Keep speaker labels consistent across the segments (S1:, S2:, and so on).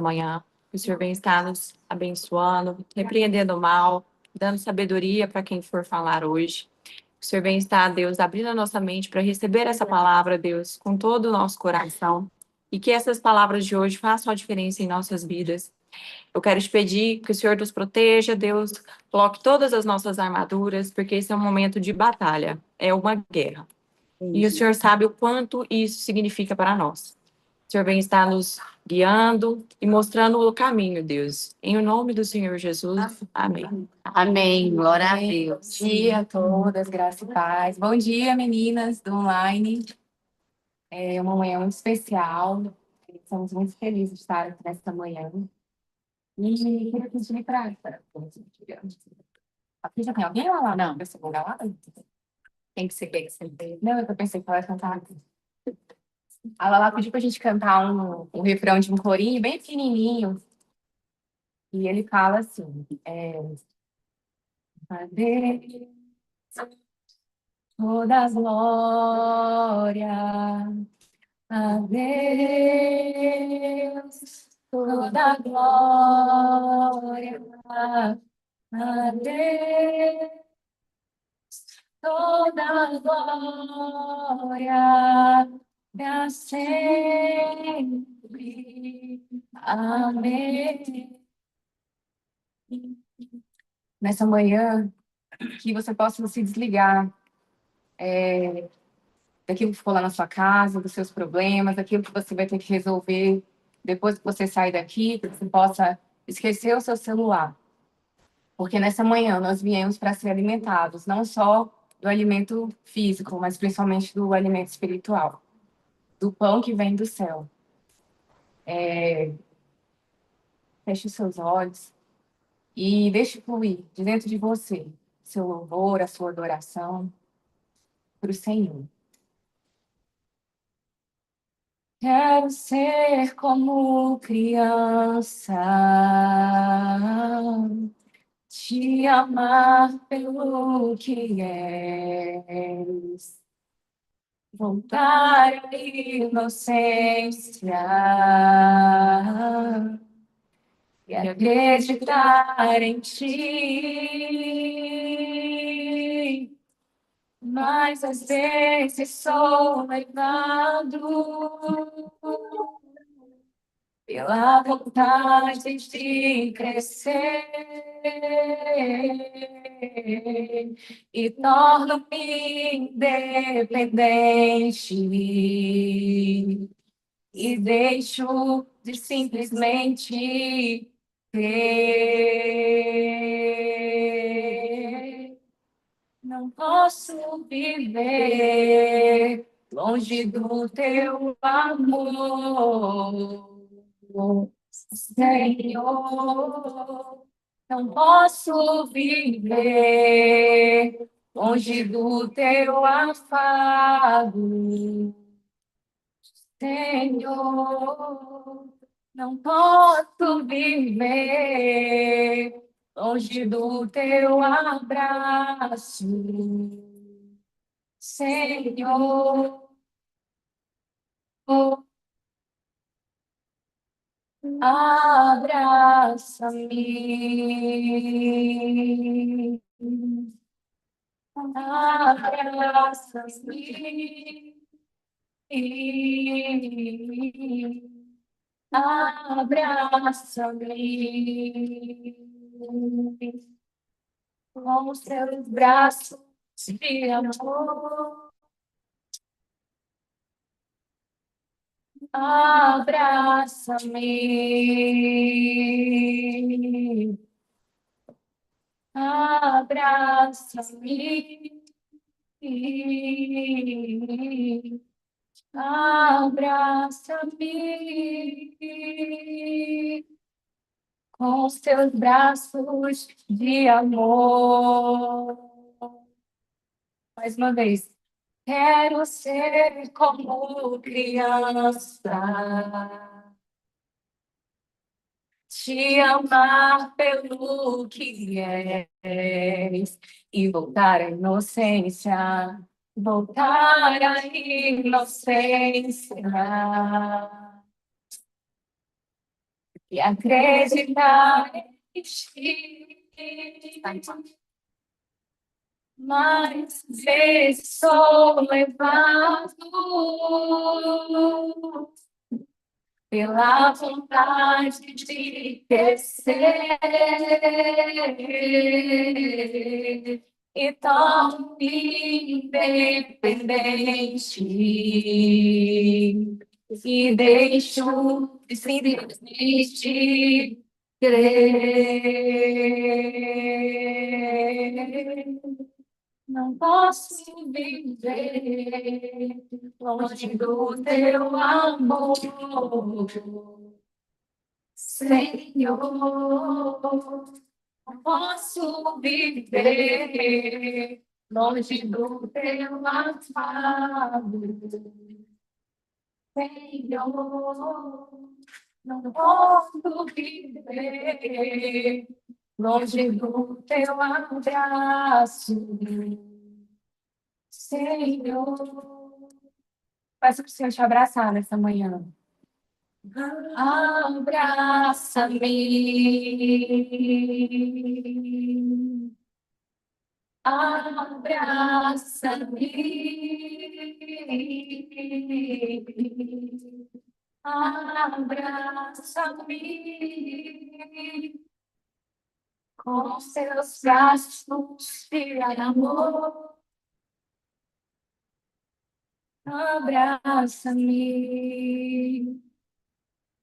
S1: manhã. Que o Senhor venha estar nos abençoando, repreendendo o mal, dando sabedoria para quem for falar hoje. Que o Senhor venha estar, Deus, abrindo a nossa mente para receber essa palavra, Deus, com todo o nosso coração. E que essas palavras de hoje façam a diferença em nossas vidas. Eu quero te pedir que o Senhor nos proteja, Deus, coloque todas as nossas armaduras, porque esse é um momento de batalha, é uma guerra. E o Senhor sabe o quanto isso significa para nós. O Senhor vem estar nos guiando e mostrando o caminho, Deus. Em o nome do Senhor Jesus, amém.
S2: Amém, glória a Deus. Bom dia a todas, graça e paz. Bom dia, meninas do online. É uma manhã muito especial. Estamos muito felizes de estar aqui nesta manhã. E queria pedir para... Aqui já tem alguém lá? Não, eu sou lá? Tem que ser quem que você vê. Não, eu pensei que ela ia cantar aqui. A Lala pediu para a gente cantar um refrão de um corinho bem pequenininho. E ele fala assim, a Deus toda a glória, a Deus toda a glória, a Deus toda a glória, para sempre. Amém. Nessa manhã, que você possa se desligar daquilo que ficou lá na sua casa, dos seus problemas, daquilo que você vai ter que resolver depois que você sair daqui, que você possa esquecer o seu celular. Porque nessa manhã nós viemos para ser alimentados, não só do alimento físico, mas principalmente do alimento espiritual, do pão que vem do céu. Feche os seus olhos e deixe fluir de dentro de você seu louvor, a sua adoração para o Senhor. Quero ser como criança, te amar pelo que és, voltar à inocência e acreditar em ti. Mas às vezes sou levado pela vontade de crescer e torno-me independente e deixo de simplesmente ter. Não posso viver longe do teu amor, Senhor. Não posso viver longe do teu afago, Senhor. Não posso viver longe do teu abraço, Senhor. Abraça-me, abraça-me, abraça-me com os teus braços de amor. Abraça-me, abraça-me, abraça-me com os teus braços de amor. Mais uma vez. Quero ser como criança, te amar pelo que és e voltar à inocência, voltar à inocência e acreditar em ti. Mais vezes sou levado pela vontade de crescer e torno-me independente e deixo simplesmente crer. Não posso viver longe do teu amor, Senhor. Não posso viver longe do teu afago, Senhor. Não posso viver longe do teu abraço, Senhor. Peço para o Senhor te abraçar nessa manhã. Abraça-me. Abraça-me. Abraça-me. Com seus braços de amor. Abraça-me.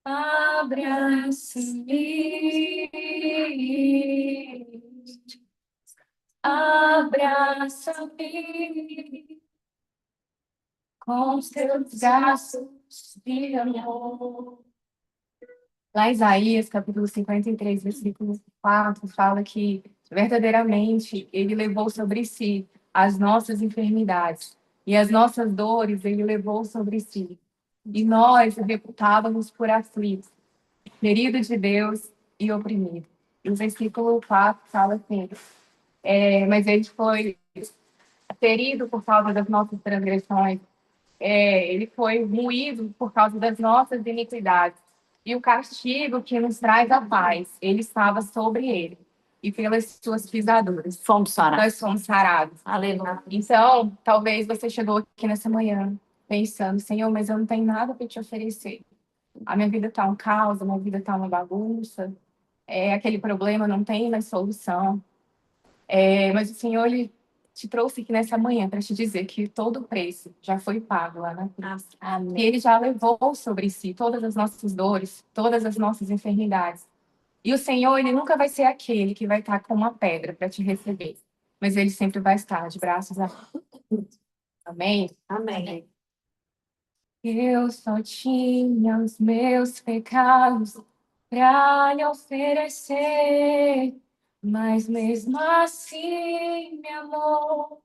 S2: Abraça-me. Abraça-me com seus braços de amor. Lá em Isaías, capítulo 53, versículo 4, fala que verdadeiramente ele levou sobre si as nossas enfermidades e as nossas dores ele levou sobre si. E nós o reputávamos por aflito, ferido de Deus e oprimido. E o versículo 4 fala assim, mas ele foi ferido por causa das nossas transgressões, ele foi moído por causa das nossas iniquidades. E o castigo que nos traz a paz, ele estava sobre ele. E pelas suas pisaduras, nós fomos sarados.
S1: Aleluia.
S2: Então, talvez você chegou aqui nessa manhã pensando, Senhor, mas eu não tenho nada para te oferecer. A minha vida está um caos, a minha vida está uma bagunça. Aquele problema não tem mais solução. Mas o Senhor, ele te trouxe aqui nessa manhã para te dizer que todo o preço já foi pago lá na cruz.
S1: Amém.
S2: E ele já levou sobre si todas as nossas dores, todas as nossas enfermidades. E o Senhor, ele nunca vai ser aquele que vai estar com uma pedra para te receber, mas ele sempre vai estar de braços abertos. Amém?
S1: Amém.
S2: Eu só tinha os meus pecados para lhe oferecer, mas mesmo assim me amou,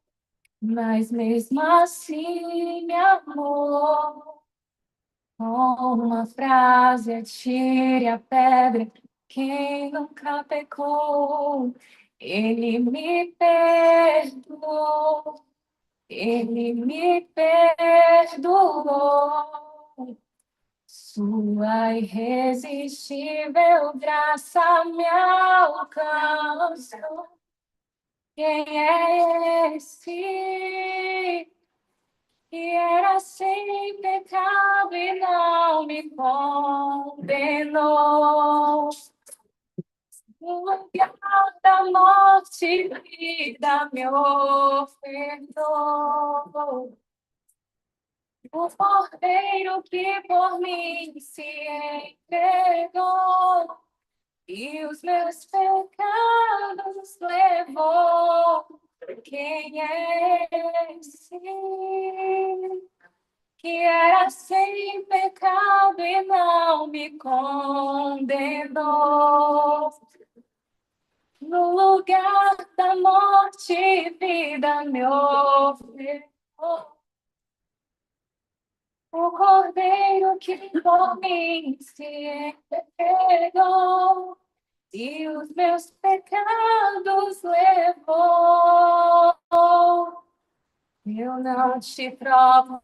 S2: mas mesmo assim me amou. Com uma frase, atire a pedra, quem nunca pecou, ele me perdoou. Ele me perdoou, sua irresistível graça me alcançou. Quem é esse que era sem pecado e não me condenou? No lugar da morte, vida me ofertou. O cordeiro que por mim se entregou e os meus pecados levou. Quem é esse que era sem pecado e não me condenou? No lugar da morte, vida me ofertou. O cordeiro que por mim se entregou e os meus pecados levou. Eu não te troco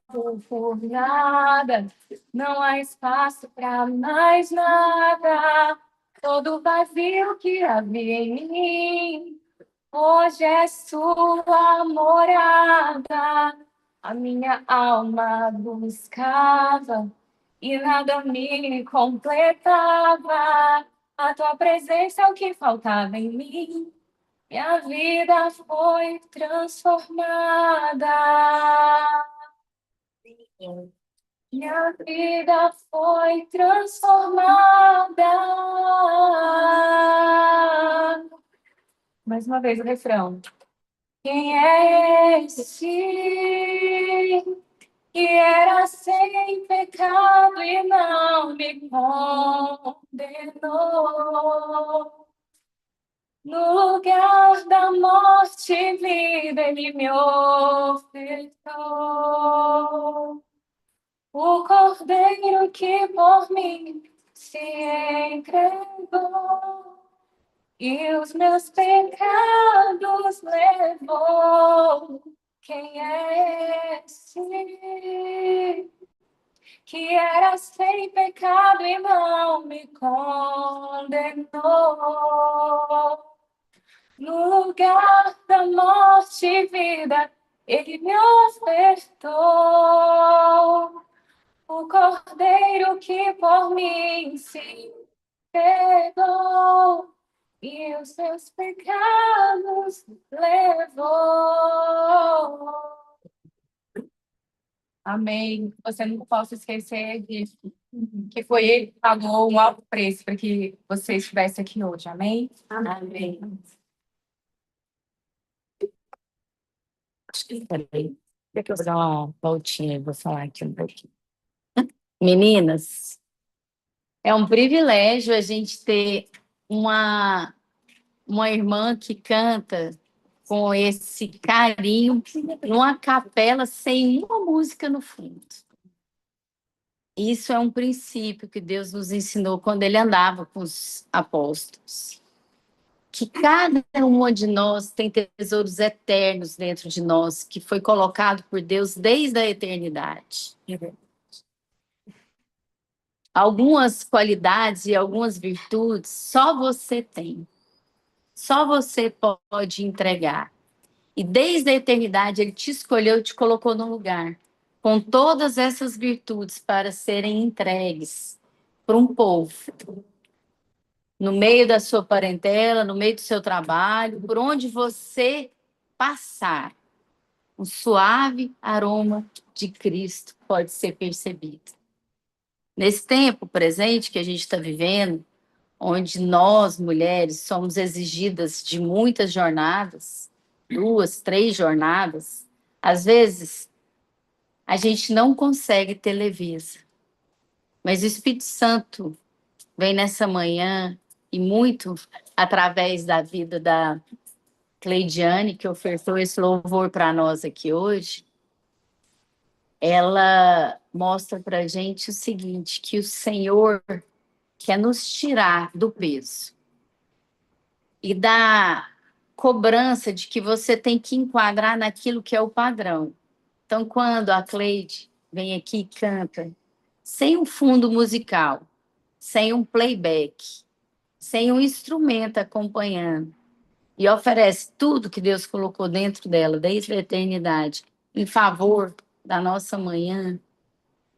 S2: por nada, não há espaço para mais nada. Todo vazio que havia em mim, hoje é sua morada. A minha alma buscava e nada me completava. A tua presença é o que faltava em mim. Minha vida foi transformada. Minha vida foi transformada. Mais uma vez o refrão. Quem é esse que era sem pecado e não me condenou? No lugar da morte e vida, ele me ofertou. O cordeiro que por mim se entregou e os meus pecados levou. Quem é esse que era sem pecado e não me condenou? No lugar da morte e vida, ele me ofertou. O cordeiro que por mim se entregou e os seus pecados levou. Amém. Você não possa esquecer disso, que foi ele que pagou um alto preço para que você estivesse aqui hoje. Amém? Amém.
S3: Peraí, deixa eu dar uma voltinha e vou falar aqui um pouquinho. Meninas, é um privilégio a gente ter uma, uma irmã que canta com esse carinho numa capela sem uma música no fundo. Isso é um princípio que Deus nos ensinou quando ele andava com os apóstolos. Que cada uma de nós tem tesouros eternos dentro de nós, que foi colocado por Deus desde a eternidade. Algumas qualidades e algumas virtudes só você tem. Só você pode entregar. E desde a eternidade ele te escolheu e te colocou no lugar, com todas essas virtudes para serem entregues para um povo. No meio da sua parentela, no meio do seu trabalho, por onde você passar, um suave aroma de Cristo pode ser percebido. Nesse tempo presente que a gente está vivendo, onde nós, mulheres, somos exigidas de muitas jornadas, 2, 3 jornadas, às vezes a gente não consegue ter leveza. Mas o Espírito Santo vem nessa manhã e muito através da vida da Cleidiane, que ofertou esse louvor para nós aqui hoje, ela mostra para a gente o seguinte, que o Senhor quer nos tirar do peso e da cobrança de que você tem que enquadrar naquilo que é o padrão. Então, quando a Cleide vem aqui e canta, sem um fundo musical, sem um playback, sem um instrumento acompanhando, e oferece tudo que Deus colocou dentro dela, desde a eternidade, em favor da nossa manhã,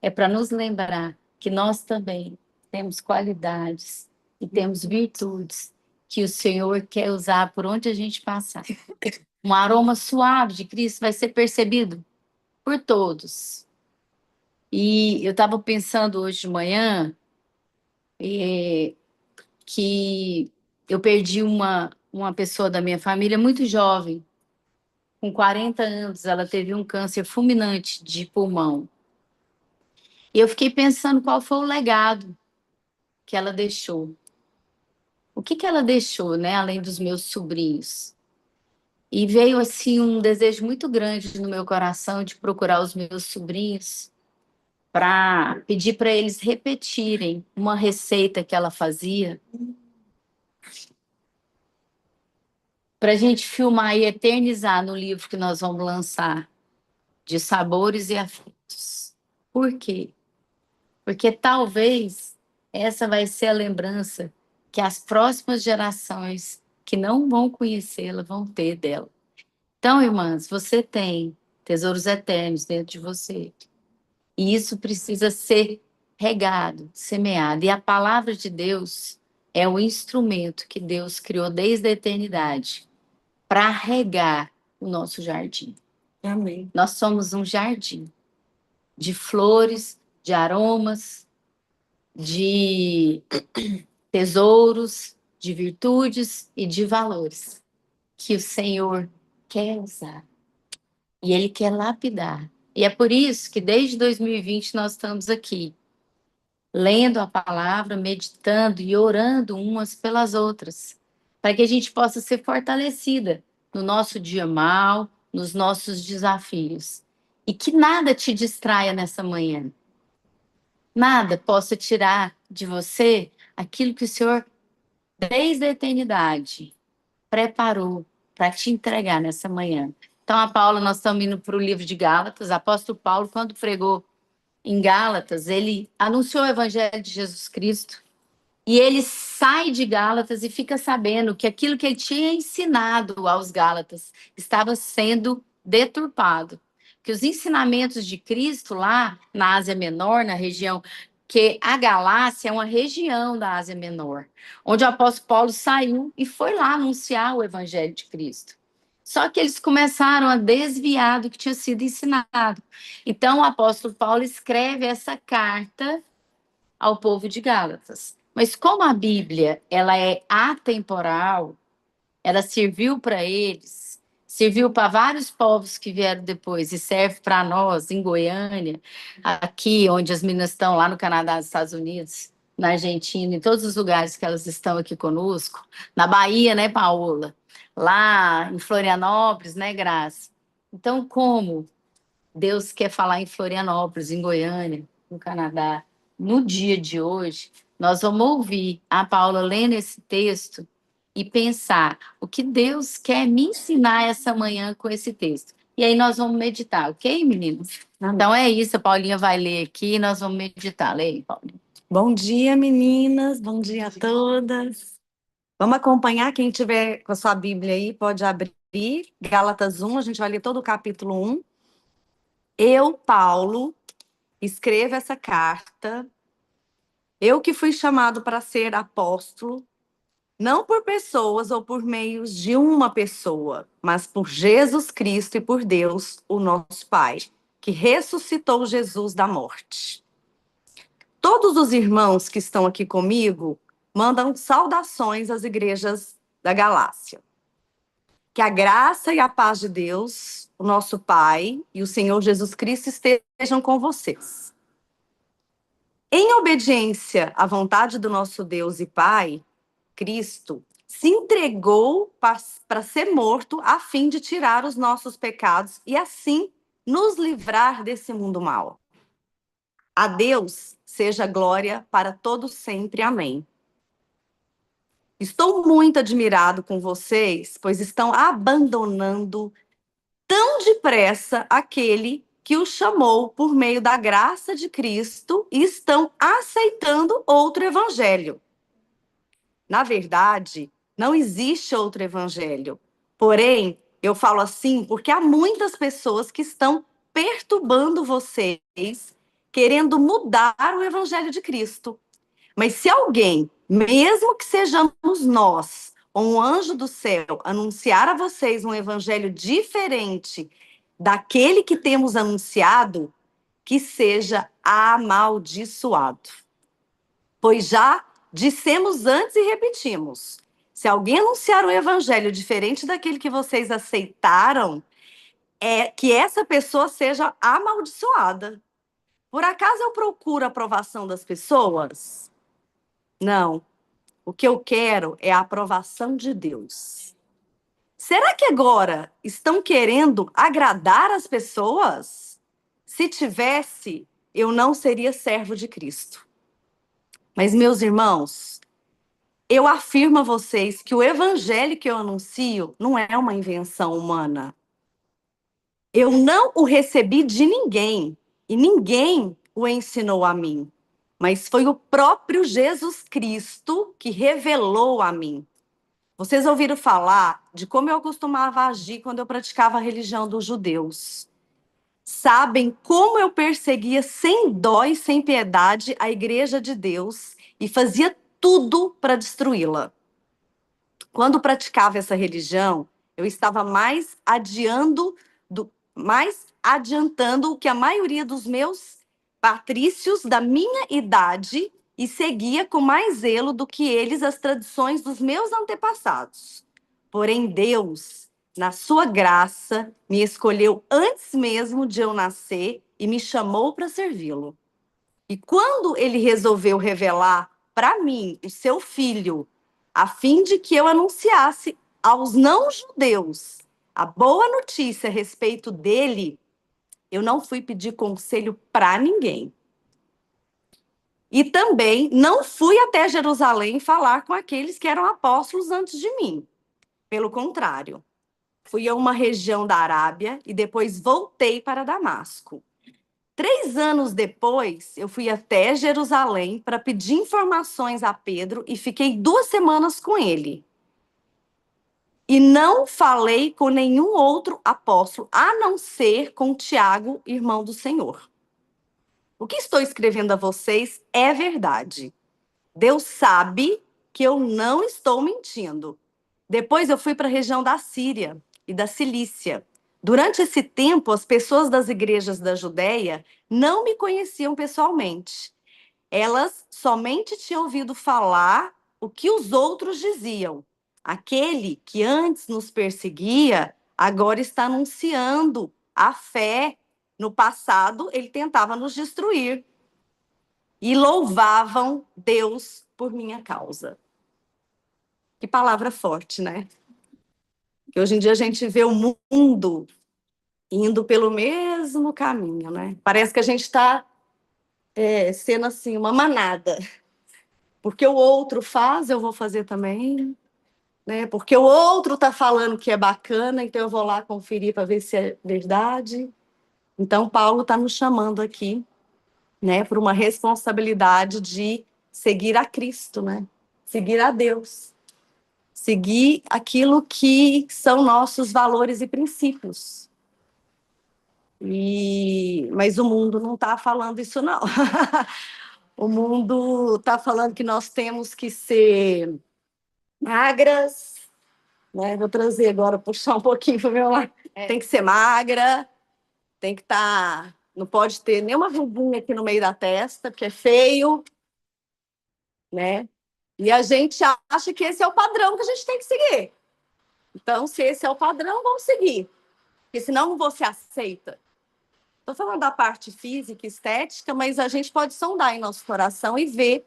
S3: é para nos lembrar que nós também temos qualidades e temos virtudes que o Senhor quer usar por onde a gente passar. Um aroma suave de Cristo vai ser percebido por todos. E eu estava pensando hoje de manhã que eu perdi uma pessoa da minha família muito jovem, com 40 anos, ela teve um câncer fulminante de pulmão. E eu fiquei pensando qual foi o legado que ela deixou. O que ela deixou, né, além dos meus sobrinhos? E veio assim um desejo muito grande no meu coração de procurar os meus sobrinhos para pedir para eles repetirem uma receita que ela fazia, para a gente filmar e eternizar no livro que nós vamos lançar. de sabores e afetos. Por quê? Porque talvez essa vai ser a lembrança que as próximas gerações que não vão conhecê-la vão ter dela. Então, irmãs, você tem tesouros eternos dentro de você. E isso precisa ser regado, semeado. E a palavra de Deus é o instrumento que Deus criou desde a eternidade para regar o nosso jardim.
S1: Amém.
S3: Nós somos um jardim de flores, de aromas, de tesouros, de virtudes e de valores que o Senhor quer usar. E Ele quer lapidar. E é por isso que desde 2020 nós estamos aqui, lendo a palavra, meditando e orando umas pelas outras, para que a gente possa ser fortalecida no nosso dia mal, nos nossos desafios. E que nada te distraia nessa manhã. Nada possa tirar de você aquilo que o Senhor, desde a eternidade, preparou para te entregar nessa manhã. Então, a Paula, nós estamos indo para o livro de Gálatas. Apóstolo Paulo, quando pregou em Gálatas, ele anunciou o evangelho de Jesus Cristo e ele sai de Gálatas e fica sabendo que aquilo que ele tinha ensinado aos Gálatas estava sendo deturpado. Que os ensinamentos de Cristo lá na Ásia Menor, na região, que a Galácia é uma região da Ásia Menor, onde o apóstolo Paulo saiu e foi lá anunciar o evangelho de Cristo. Só que eles começaram a desviar do que tinha sido ensinado. Então, o apóstolo Paulo escreve essa carta ao povo de Gálatas. Mas como a Bíblia ela é atemporal, ela serviu para eles, serviu para vários povos que vieram depois e serve para nós em Goiânia, aqui onde as meninas estão, lá no Canadá, nos Estados Unidos, na Argentina, em todos os lugares que elas estão aqui conosco, na Bahia, né, Paola? Lá em Florianópolis, né, Graça? Então, como Deus quer falar em Florianópolis, em Goiânia, no Canadá, no dia de hoje, nós vamos ouvir a Paula lendo esse texto e pensar o que Deus quer me ensinar essa manhã com esse texto. E aí nós vamos meditar, ok, meninos? Então é isso, a Paulinha vai ler aqui e nós vamos meditar. Leia, Paulinha.
S4: Bom dia, meninas. Bom dia a todas. Vamos acompanhar. Quem tiver com a sua Bíblia aí, pode abrir. Gálatas 1, a gente vai ler todo o capítulo 1. Eu, Paulo, escrevo essa carta. Eu que fui chamado para ser apóstolo, não por pessoas ou por meios de uma pessoa, mas por Jesus Cristo e por Deus, o nosso Pai, que ressuscitou Jesus da morte. Todos os irmãos que estão aqui comigo mandam saudações às igrejas da Galácia. Que a graça e a paz de Deus, o nosso Pai e o Senhor Jesus Cristo estejam com vocês. Em obediência à vontade do nosso Deus e Pai, Cristo se entregou para ser morto a fim de tirar os nossos pecados e assim nos livrar desse mundo mau. A Deus seja glória para todos sempre. Amém. Estou muito admirado com vocês, pois estão abandonando tão depressa aquele que os chamou por meio da graça de Cristo e estão aceitando outro evangelho. Na verdade, não existe outro evangelho. Porém, eu falo assim porque há muitas pessoas que estão perturbando vocês, querendo mudar o evangelho de Cristo. Mas se alguém, mesmo que sejamos nós, ou um anjo do céu, anunciar a vocês um evangelho diferente daquele que temos anunciado, que seja amaldiçoado. Pois já dissemos antes e repetimos, se alguém anunciar um evangelho diferente daquele que vocês aceitaram, é que essa pessoa seja amaldiçoada. Por acaso eu procuro a aprovação das pessoas? Não. O que eu quero é a aprovação de Deus. Será que agora estão querendo agradar as pessoas? Se tivesse, eu não seria servo de Cristo. Mas, meus irmãos, eu afirmo a vocês que o evangelho que eu anuncio não é uma invenção humana. Eu não o recebi de ninguém, e ninguém o ensinou a mim, mas foi o próprio Jesus Cristo que revelou a mim. Vocês ouviram falar de como eu costumava agir quando eu praticava a religião dos judeus. Sabem como eu perseguia sem dó e sem piedade a igreja de Deus e fazia tudo para destruí-la. Quando praticava essa religião, eu estava mais adiantando o que a maioria dos meus patrícios da minha idade e seguia com mais zelo do que eles as tradições dos meus antepassados. Porém, Deus, na sua graça, me escolheu antes mesmo de eu nascer e me chamou para servi-lo. E quando ele resolveu revelar para mim o seu filho, a fim de que eu anunciasse aos não-judeus a boa notícia a respeito dele, eu não fui pedir conselho para ninguém. E também não fui até Jerusalém falar com aqueles que eram apóstolos antes de mim. Pelo contrário, fui a uma região da Arábia e depois voltei para Damasco. 3 anos depois, eu fui até Jerusalém para pedir informações a Pedro e fiquei 2 semanas com ele. E não falei com nenhum outro apóstolo, a não ser com Tiago, irmão do Senhor. O que estou escrevendo a vocês é verdade. Deus sabe que eu não estou mentindo. Depois eu fui para a região da Síria e da Cilícia. Durante esse tempo, as pessoas das igrejas da Judéia não me conheciam pessoalmente. Elas somente tinham ouvido falar o que os outros diziam. Aquele que antes nos perseguia, agora está anunciando a fé. No passado, ele tentava nos destruir. E louvavam Deus por minha causa. Que palavra forte, né? Que hoje em dia a gente vê o mundo indo pelo mesmo caminho, né? Parece que a gente está sendo assim, uma manada. Porque o outro faz, eu vou fazer também. Né? Porque o outro está falando que é bacana, então eu vou lá conferir para ver se é verdade. Então, Paulo está nos chamando aqui, né, por uma responsabilidade de seguir a Cristo, né? Seguir a Deus. Seguir aquilo que são nossos valores e princípios. Mas o mundo não está falando isso, não. O mundo está falando que nós temos que ser magras, né? Vou trazer agora, puxar um pouquinho para o meu lado. Tem que ser magra, tem que estar... Não pode ter nenhuma ruguinha aqui no meio da testa, porque é feio, né? E a gente acha que esse é o padrão que a gente tem que seguir. Então, se esse é o padrão, vamos seguir. Porque senão não vou ser aceita. Estou falando da parte física, estética, mas a gente pode sondar em nosso coração e ver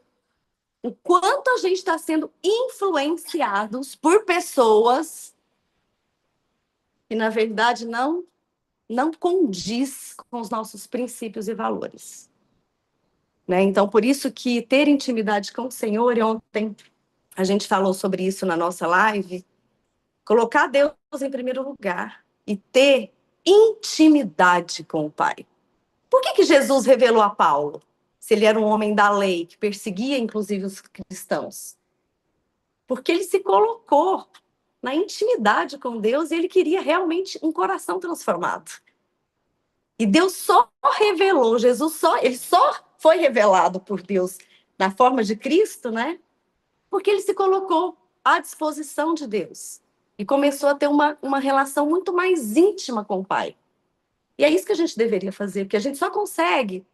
S4: o quanto a gente está sendo influenciados por pessoas que, na verdade, não condiz com os nossos princípios e valores. Né? Então, por isso que ter intimidade com o Senhor, e ontem a gente falou sobre isso na nossa live, colocar Deus em primeiro lugar e ter intimidade com o Pai. Por que Jesus revelou a Paulo, se ele era um homem da lei, que perseguia inclusive os cristãos? Porque ele se colocou na intimidade com Deus e ele queria realmente um coração transformado. E Deus só revelou, ele só foi revelado por Deus na forma de Cristo, né? Porque ele se colocou à disposição de Deus. E começou a ter uma relação muito mais íntima com o Pai. E é isso que a gente deveria fazer, porque a gente só consegue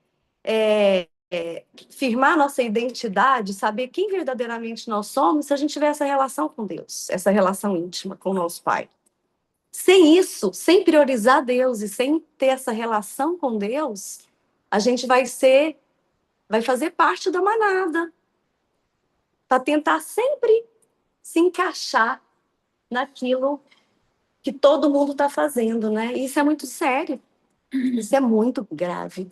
S4: firmar nossa identidade, saber quem verdadeiramente nós somos, se a gente tiver essa relação com Deus, essa relação íntima com o nosso Pai. Sem isso, sem priorizar Deus e sem ter essa relação com Deus, a gente vai fazer parte da manada, para tentar sempre se encaixar naquilo que todo mundo está fazendo, né? E isso é muito sério, isso é muito grave,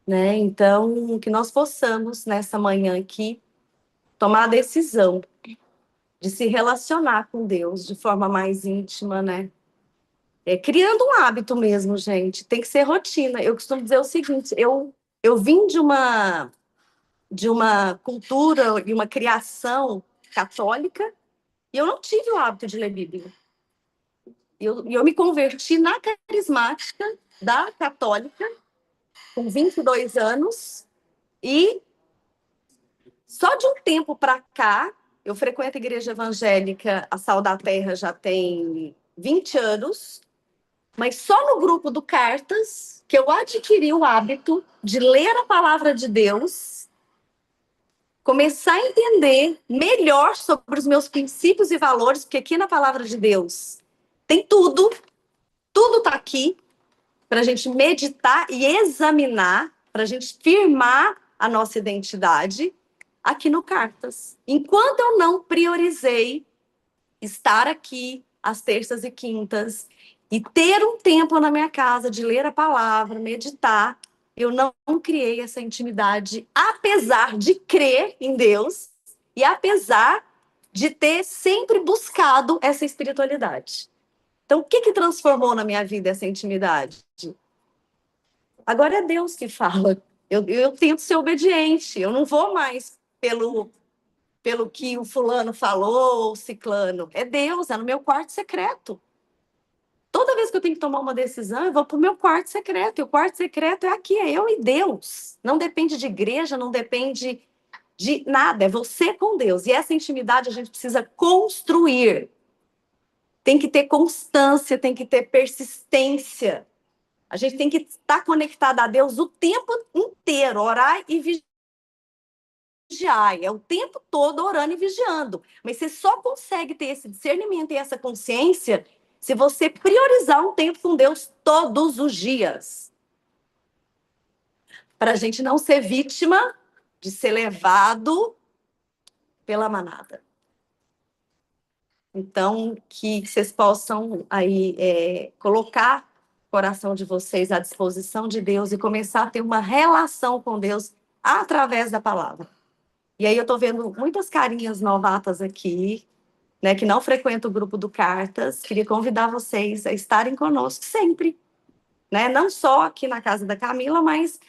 S4: né? Então, que nós possamos, nessa manhã aqui, tomar a decisão de se relacionar com Deus de forma mais íntima, né? criando um hábito mesmo, gente. Tem que ser rotina. Eu costumo dizer o seguinte: eu vim de uma cultura e uma criação católica e eu não tive o hábito de ler Bíblia. Eu me converti na carismática da católica com 22 anos e só de um tempo para cá, eu frequento a igreja evangélica, a Sal da Terra já tem 20 anos, mas só no grupo do Cartas que eu adquiri o hábito de ler a palavra de Deus, começar a entender melhor sobre os meus princípios e valores, porque aqui na palavra de Deus tem tudo está aqui para a gente meditar e examinar, para a gente firmar a nossa identidade aqui no Cartas. Enquanto eu não priorizei estar aqui às terças e quintas e ter um tempo na minha casa de ler a palavra, meditar, eu não criei essa intimidade, apesar de crer em Deus e apesar de ter sempre buscado essa espiritualidade. Então, o que transformou na minha vida essa intimidade? Agora é Deus que fala. Eu tento ser obediente. Eu não vou mais pelo que o fulano falou, ou o ciclano. É Deus, é no meu quarto secreto. Toda vez que eu tenho que tomar uma decisão, eu vou para o meu quarto secreto. E o quarto secreto é aqui, é eu e Deus. Não depende de igreja, não depende de nada. É você com Deus. E essa intimidade a gente precisa construir. Tem que ter constância, tem que ter persistência. A gente tem que estar conectado a Deus o tempo inteiro, orar e vigiar. É o tempo todo orando e vigiando. Mas você só consegue ter esse discernimento e essa consciência se você priorizar um tempo com Deus todos os dias. Para a gente não ser vítima de ser levado pela manada. Então, que vocês possam aí colocar o coração de vocês à disposição de Deus e começar a ter uma relação com Deus através da palavra. E aí eu estou vendo muitas carinhas novatas aqui, né, que não frequentam o grupo do Cartas. Queria convidar vocês a estarem conosco sempre, né? Não só aqui na casa da Camila, mas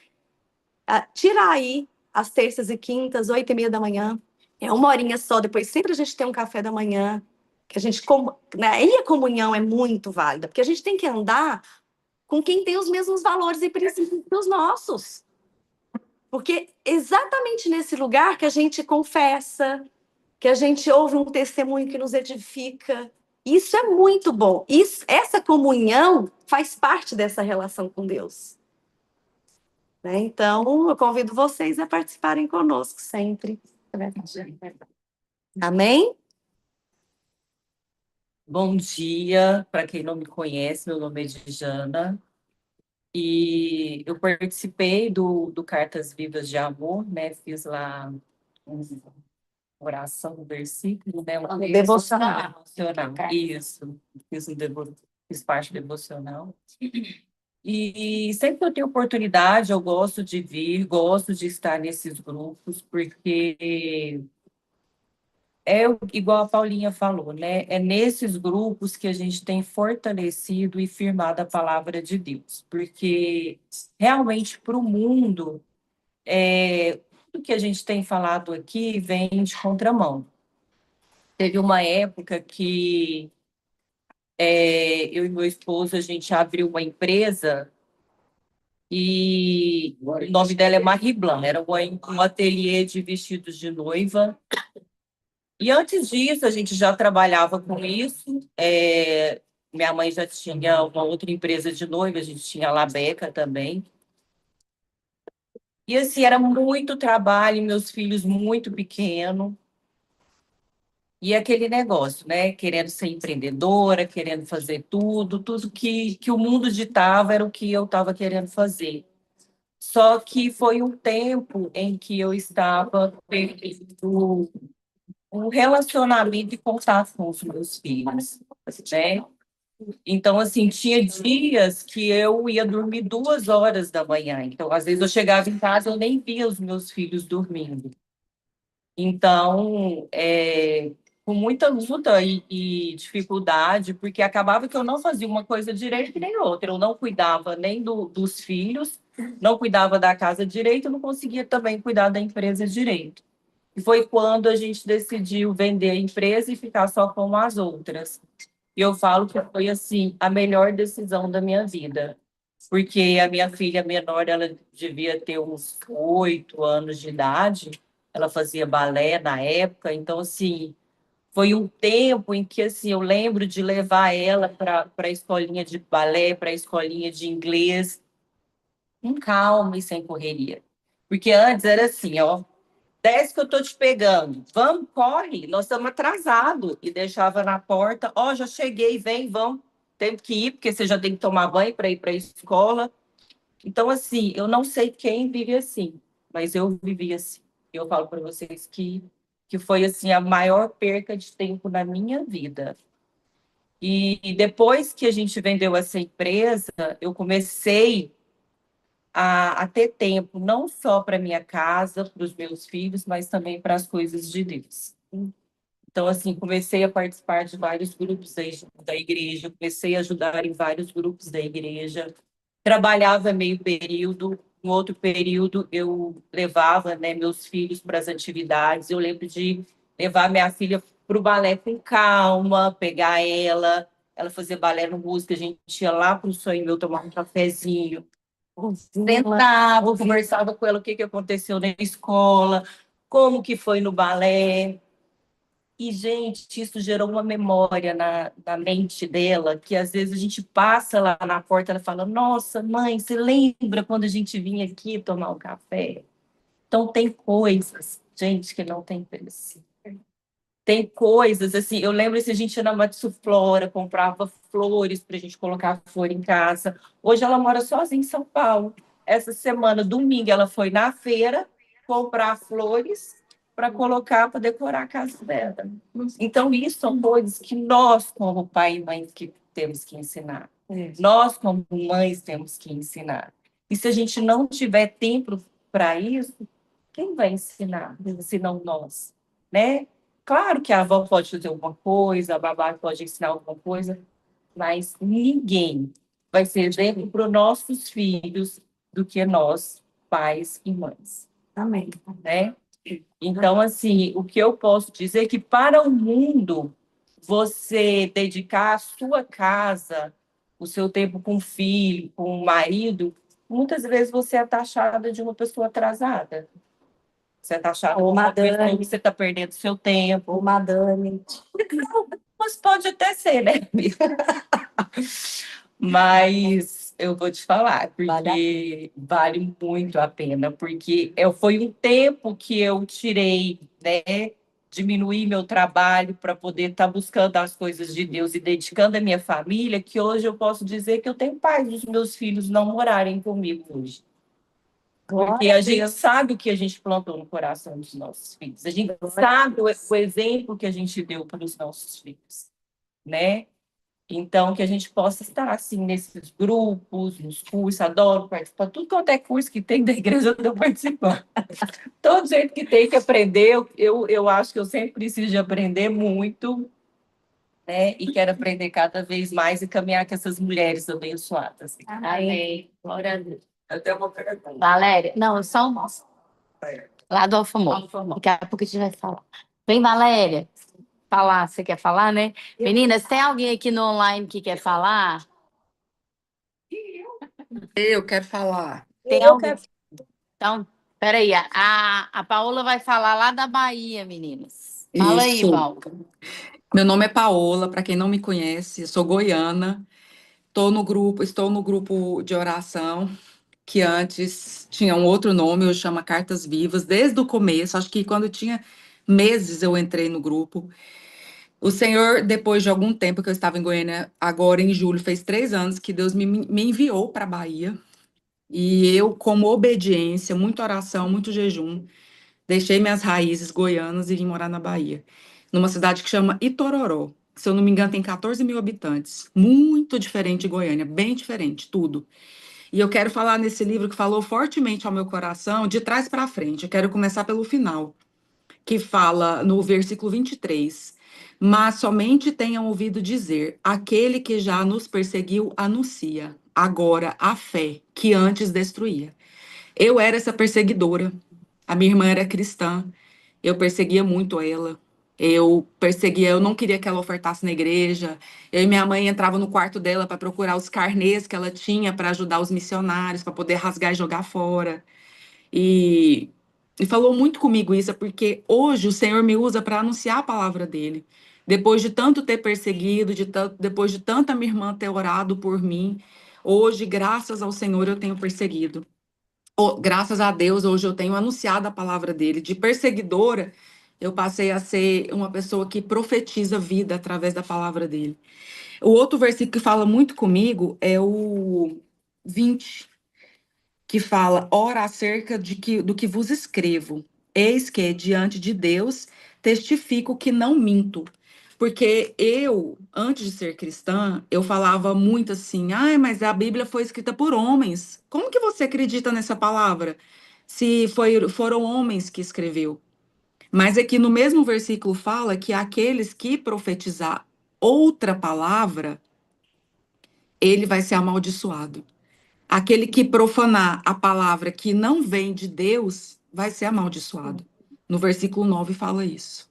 S4: tirar aí as terças e quintas, 8h30 da manhã. É uma horinha só, depois sempre a gente tem um café da manhã, que a gente, né? E a comunhão é muito válida, porque a gente tem que andar com quem tem os mesmos valores e princípios que os nossos. Porque exatamente nesse lugar que a gente confessa, que a gente ouve um testemunho que nos edifica. Isso é muito bom. Essa comunhão faz parte dessa relação com Deus. Né? Então, eu convido vocês a participarem conosco sempre. Amém?
S5: Bom dia, para quem não me conhece, meu nome é Dijana e eu participei do Cartas Vivas de Amor, né? Fiz lá uma oração, um versículo, né? Um
S4: Devocional.
S5: Isso, fiz parte devocional. E sempre que eu tenho oportunidade, eu gosto de vir, gosto de estar nesses grupos, porque igual a Paulinha falou, né? É nesses grupos que a gente tem fortalecido e firmado a palavra de Deus, porque realmente para o mundo, tudo que a gente tem falado aqui vem de contramão. Teve uma época que eu e meu esposo, a gente abriu uma empresa e o nome dela é Marie Blanc, era um ateliê de vestidos de noiva. E antes disso, a gente já trabalhava com isso. Minha mãe já tinha uma outra empresa de noiva, a gente tinha a Labeca também. E assim, era muito trabalho, meus filhos muito pequenos. E aquele negócio, né? Querendo ser empreendedora, querendo fazer tudo que o mundo ditava era o que eu estava querendo fazer. Só que foi um tempo em que eu estava perdendo um relacionamento e contato com os meus filhos, né? Então, assim, tinha dias que eu ia dormir 2 horas da manhã. Então, às vezes eu chegava em casa, eu nem via os meus filhos dormindo. Então, com muita luta e dificuldade, porque acabava que eu não fazia uma coisa direito nem outra. Eu não cuidava nem dos filhos, não cuidava da casa direito, não conseguia também cuidar da empresa direito. E foi quando a gente decidiu vender a empresa e ficar só com as outras. E eu falo que foi, assim, a melhor decisão da minha vida. Porque a minha filha menor, ela devia ter uns 8 anos de idade, ela fazia balé na época, então, assim, foi um tempo em que, assim, eu lembro de levar ela para a escolinha de balé, para a escolinha de inglês, com calma e sem correria. Porque antes era assim, ó, desce que eu tô te pegando, vamos, corre, nós estamos atrasados. E deixava na porta, ó, já cheguei, vem, vamos, temos que ir, porque você já tem que tomar banho para ir para a escola. Então, assim, eu não sei quem vive assim, mas eu vivi assim. Eu falo para vocês que foi, assim, a maior perca de tempo na minha vida. E depois que a gente vendeu essa empresa, eu comecei a ter tempo, não só para minha casa, para os meus filhos, mas também para as coisas de Deus. Então, assim, comecei a participar de vários grupos da igreja, comecei a ajudar em vários grupos da igreja, trabalhava meio período, no outro período eu levava, né, meus filhos para as atividades. Eu lembro de levar minha filha para o balé com calma, pegar ela fazia balé no música, a gente ia lá para o sonho meu tomar um cafezinho, sentava, conversava com ela o que aconteceu na escola, como que foi no balé. E, gente, isso gerou uma memória na mente dela, que às vezes a gente passa lá na porta, ela fala, nossa, mãe, você lembra quando a gente vinha aqui tomar um café? Então, tem coisas, gente, que não tem preço. Tem coisas, assim, eu lembro se a gente ia na Matsuflora, comprava flores para a gente colocar flor em casa. Hoje ela mora sozinha em São Paulo. Essa semana, domingo, ela foi na feira comprar flores para colocar, para decorar a casa dela. Então, isso são coisas que nós, como pai e mãe, que temos que ensinar. Nós, como mães, temos que ensinar. E se a gente não tiver tempo para isso, quem vai ensinar, se não nós, né? Claro que a avó pode fazer alguma coisa, a babá pode ensinar alguma coisa, mas ninguém vai ser exemplo para os nossos filhos do que nós, pais e mães.
S4: Amém.
S5: Né? Então, assim, o que eu posso dizer é que para o mundo, você dedicar a sua casa, o seu tempo com o filho, com o marido, muitas vezes você é taxada de uma pessoa atrasada. Você é taxada
S4: Ou
S5: como uma pessoa
S4: madame.
S5: que você está perdendo seu tempo.
S4: Ô, madame.
S5: Mas pode até ser, né, amiga? Mas eu vou te falar, porque vale muito a pena, porque foi um tempo que eu tirei, né? Diminuir meu trabalho para poder estar buscando as coisas de Deus e dedicando a minha família, que hoje eu posso dizer que eu tenho paz dos meus filhos não morarem comigo hoje. Porque a gente sabe o que a gente plantou no coração dos nossos filhos. A gente sabe o exemplo que a gente deu para os nossos filhos, né? Então, que a gente possa estar, assim, nesses grupos, nos cursos, adoro participar. Tudo quanto é curso que tem da igreja, eu estou participando. Todo jeito que tem que aprender, eu acho que eu sempre preciso de aprender muito, né? E quero aprender cada vez mais e caminhar com essas mulheres abençoadas.
S3: Amém. Glória a Deus.
S6: Até uma pergunta.
S3: Valéria, não, só um lá do Alfamor. Daqui a pouco a gente vai falar. Vem, Valéria. Falar, você quer falar, né? Meninas, tem alguém aqui no online que quer falar?
S6: Eu quero falar.
S3: Tem alguém? Então, peraí, a Paola vai falar lá da Bahia, meninas. Fala aí,
S6: Isso.
S3: Paola.
S6: Meu nome é Paola, para quem não me conhece, eu sou goiana. Estou no grupo de oração, que antes tinha um outro nome, hoje chama Cartas Vivas, desde o começo, acho que quando tinha meses eu entrei no grupo. O Senhor, depois de algum tempo que eu estava em Goiânia, agora em julho, fez 3 anos que Deus me enviou para a Bahia. E eu, como obediência, muita oração, muito jejum, deixei minhas raízes goianas e vim morar na Bahia, numa cidade que chama Itororó. Se eu não me engano, tem 14 mil habitantes. Muito diferente de Goiânia, bem diferente, tudo. E eu quero falar nesse livro que falou fortemente ao meu coração, de trás para frente. Eu quero começar pelo final, que fala no versículo 23. Mas somente tenham ouvido dizer: aquele que já nos perseguiu anuncia agora a fé que antes destruía. Eu era essa perseguidora. A minha irmã era cristã. Eu perseguia muito ela. Eu não queria que ela ofertasse na igreja. Eu e minha mãe entrava no quarto dela para procurar os carnês que ela tinha para ajudar os missionários, para poder rasgar e jogar fora. E, e falou muito comigo isso, porque hoje o Senhor me usa para anunciar a palavra dele. Depois de tanto ter perseguido, depois de tanta minha irmã ter orado por mim, hoje, graças ao Senhor, eu tenho perseguido. Graças a Deus, hoje eu tenho anunciado a palavra dele. De perseguidora, eu passei a ser uma pessoa que profetiza vida através da palavra dele. O outro versículo que fala muito comigo é o 20, que fala: ora, acerca do que vos escrevo, eis que diante de Deus testifico que não minto. Porque eu, antes de ser cristã, eu falava muito assim: ai, mas a Bíblia foi escrita por homens. Como que você acredita nessa palavra? Se foram homens que escreveu. Mas aqui no mesmo versículo fala que aqueles que profetizar outra palavra, ele vai ser amaldiçoado. Aquele que profanar a palavra que não vem de Deus vai ser amaldiçoado. No versículo 9 fala isso.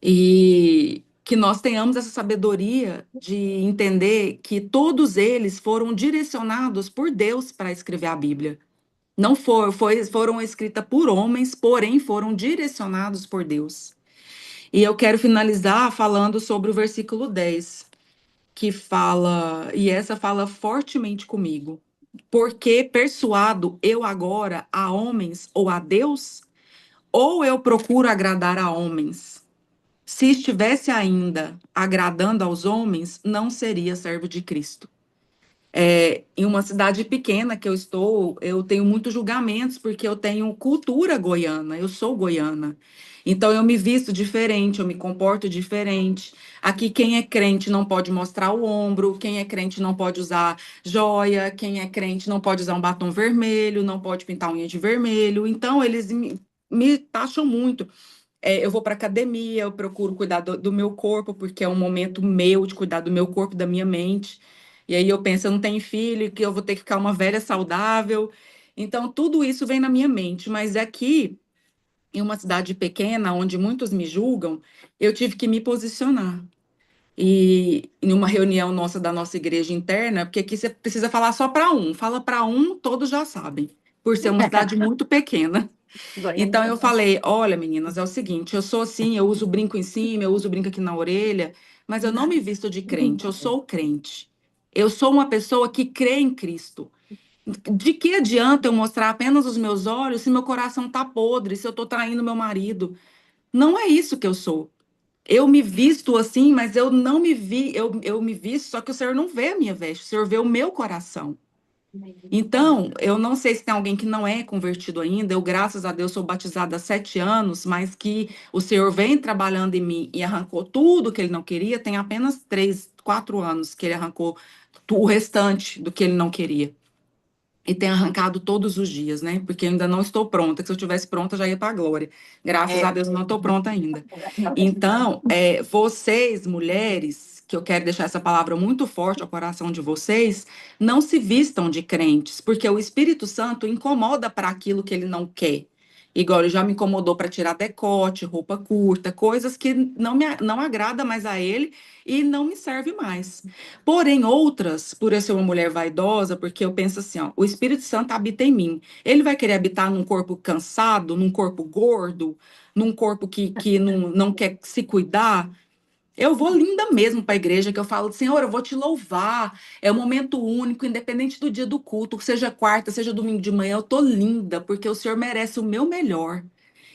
S6: E que nós tenhamos essa sabedoria de entender que todos eles foram direcionados por Deus para escrever a Bíblia. Não foram escritas por homens, porém foram direcionados por Deus. E eu quero finalizar falando sobre o versículo 10, que fala, e essa fala fortemente comigo. Porque persuado eu agora a homens ou a Deus? Ou eu procuro agradar a homens? Se estivesse ainda agradando aos homens, não seria servo de Cristo. Em uma cidade pequena que eu estou, eu tenho muitos julgamentos, porque eu tenho cultura goiana, eu sou goiana. Então, eu me visto diferente, eu me comporto diferente. Aqui, quem é crente não pode mostrar o ombro, quem é crente não pode usar joia, quem é crente não pode usar um batom vermelho, não pode pintar unha de vermelho. Então, eles me taxam muito. Eu vou para academia, eu procuro cuidar do meu corpo, porque é um momento meu de cuidar do meu corpo, da minha mente. E aí eu penso, eu não tenho filho, que eu vou ter que ficar uma velha saudável. Então, tudo isso vem na minha mente. Mas aqui, em uma cidade pequena, onde muitos me julgam, eu tive que me posicionar. E em uma reunião nossa da nossa igreja interna, porque aqui você precisa falar só para um. Fala para um, todos já sabem, por ser uma cidade muito pequena. Então eu falei, olha, meninas, é o seguinte, eu sou assim, eu uso brinco em cima, eu uso brinco aqui na orelha, mas eu não me visto de crente, eu sou crente. Eu sou uma pessoa que crê em Cristo. De que adianta eu mostrar apenas os meus olhos se meu coração tá podre, se eu tô traindo meu marido? Não é isso que eu sou. Eu me visto assim, mas eu não me vi, eu me visto, só que o Senhor não vê a minha veste, o Senhor vê o meu coração. Então, eu não sei se tem alguém que não é convertido ainda. Eu, graças a Deus, sou batizada há 7 anos, mas que o Senhor vem trabalhando em mim e arrancou tudo que ele não queria. Tem apenas 3, 4 anos que ele arrancou o restante do que ele não queria. E tem arrancado todos os dias, né? Porque eu ainda não estou pronta, que se eu estivesse pronta já ia para a glória. Graças a Deus, eu não estou pronta ainda. Então, vocês, mulheres, que eu quero deixar essa palavra muito forte ao coração de vocês, não se vistam de crentes, porque o Espírito Santo incomoda para aquilo que ele não quer. Igual ele já me incomodou para tirar decote, roupa curta, coisas que não agrada mais a ele e não me serve mais. Porém, outras, por eu ser uma mulher vaidosa, porque eu penso assim, ó, o Espírito Santo habita em mim. Ele vai querer habitar num corpo cansado, num corpo gordo, num corpo que não quer se cuidar. Eu vou linda mesmo para a igreja, que eu falo, Senhor, eu vou te louvar. É um momento único, independente do dia do culto, seja quarta, seja domingo de manhã, eu tô linda, porque o Senhor merece o meu melhor.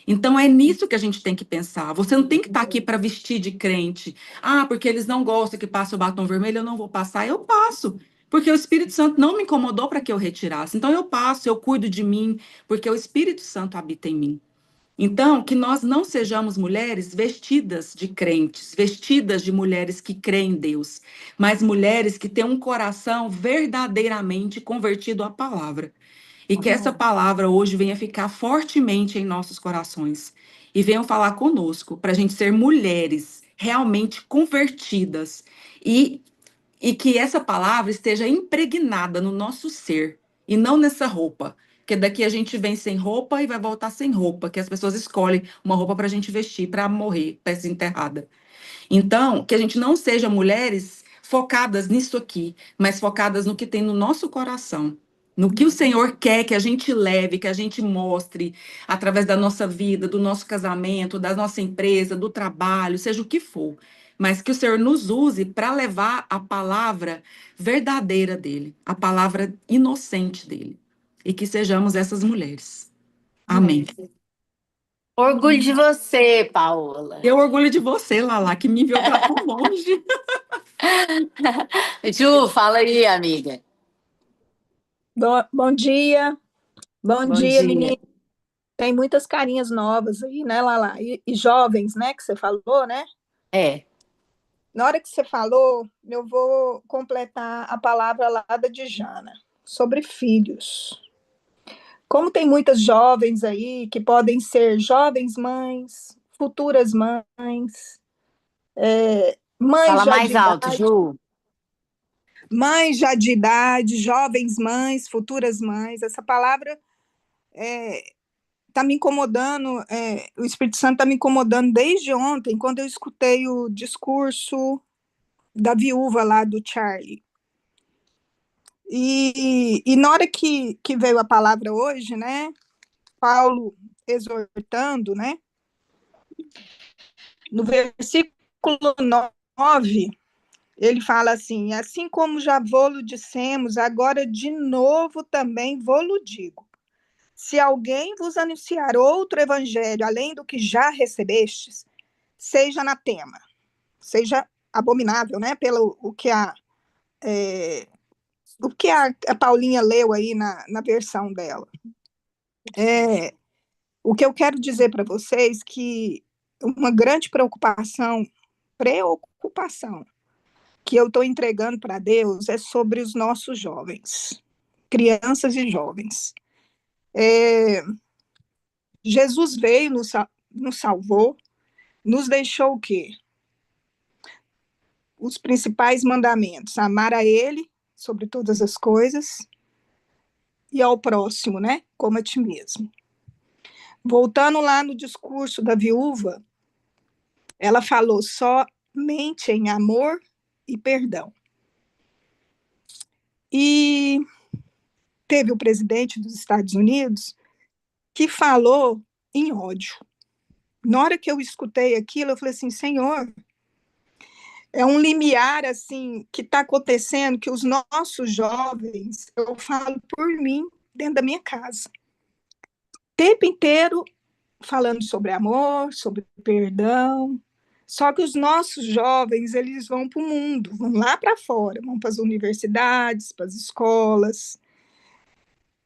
S6: Então é nisso que a gente tem que pensar. Você não tem que estar aqui para vestir de crente. Ah, porque eles não gostam que passe o batom vermelho, eu não vou passar. Eu passo. Porque o Espírito Santo não me incomodou para que eu retirasse. Então eu passo, eu cuido de mim, porque o Espírito Santo habita em mim. Então, que nós não sejamos mulheres vestidas de crentes, vestidas de mulheres que creem em Deus, mas mulheres que têm um coração verdadeiramente convertido à palavra. E que essa palavra hoje venha ficar fortemente em nossos corações. e venham falar conosco, para a gente ser mulheres realmente convertidas e que essa palavra esteja impregnada no nosso ser e não nessa roupa. Porque daqui a gente vem sem roupa e vai voltar sem roupa, que as pessoas escolhem uma roupa para a gente vestir para morrer, para ser enterrada. Então, que a gente não seja mulheres focadas nisso aqui, mas focadas no que tem no nosso coração, no que o Senhor quer que a gente leve, que a gente mostre através da nossa vida, do nosso casamento, da nossa empresa, do trabalho, seja o que for, mas que o Senhor nos use para levar a palavra verdadeira dele, a palavra inocente dele, e que sejamos essas mulheres. Amém.
S3: Orgulho de você, Paola.
S6: Eu orgulho de você, Lala, que me enviou para tão longe.
S3: Ju, fala aí, amiga.
S7: Bom dia. Bom
S3: Bom
S7: dia,
S3: dia.
S7: menina. Tem muitas carinhas novas aí, né, Lala? E jovens, né, que você falou, né?
S3: É.
S7: Na hora que você falou, eu vou completar a palavra lá da Djana, sobre filhos. Como tem muitas jovens aí que podem ser jovens mães, futuras mães, mães
S3: Fala
S7: já
S3: mais
S7: de
S3: alto,
S7: idade,
S3: Ju.
S7: mães já de idade, jovens mães, futuras mães. Essa palavra está me incomodando, o Espírito Santo está me incomodando desde ontem, quando eu escutei o discurso da viúva lá do Charlie. E na hora que veio a palavra hoje, né, Paulo exortando, né, no versículo 9, ele fala assim como já vô-lo dissemos, agora de novo também vô-lo digo. Se alguém vos anunciar outro evangelho, além do que já recebestes, seja anatema, seja abominável, né, pelo o que a Paulinha leu aí na versão dela. O que eu quero dizer para vocês que uma grande preocupação que eu estou entregando para Deus é sobre os nossos jovens, crianças e jovens. Jesus veio, nos salvou, nos deixou o quê? Os principais mandamentos: amar a Ele sobre todas as coisas e ao próximo, né? Como a ti mesmo. Voltando lá no discurso da viúva, ela falou somente em amor e perdão. E teve o presidente dos Estados Unidos que falou em ódio. Na hora que eu escutei aquilo, eu falei assim, Senhor, é um limiar assim que está acontecendo, que os nossos jovens, eu falo por mim, dentro da minha casa, o tempo inteiro falando sobre amor, sobre perdão. Só que os nossos jovens, eles vão para o mundo, vão lá para fora, vão para as universidades, para as escolas.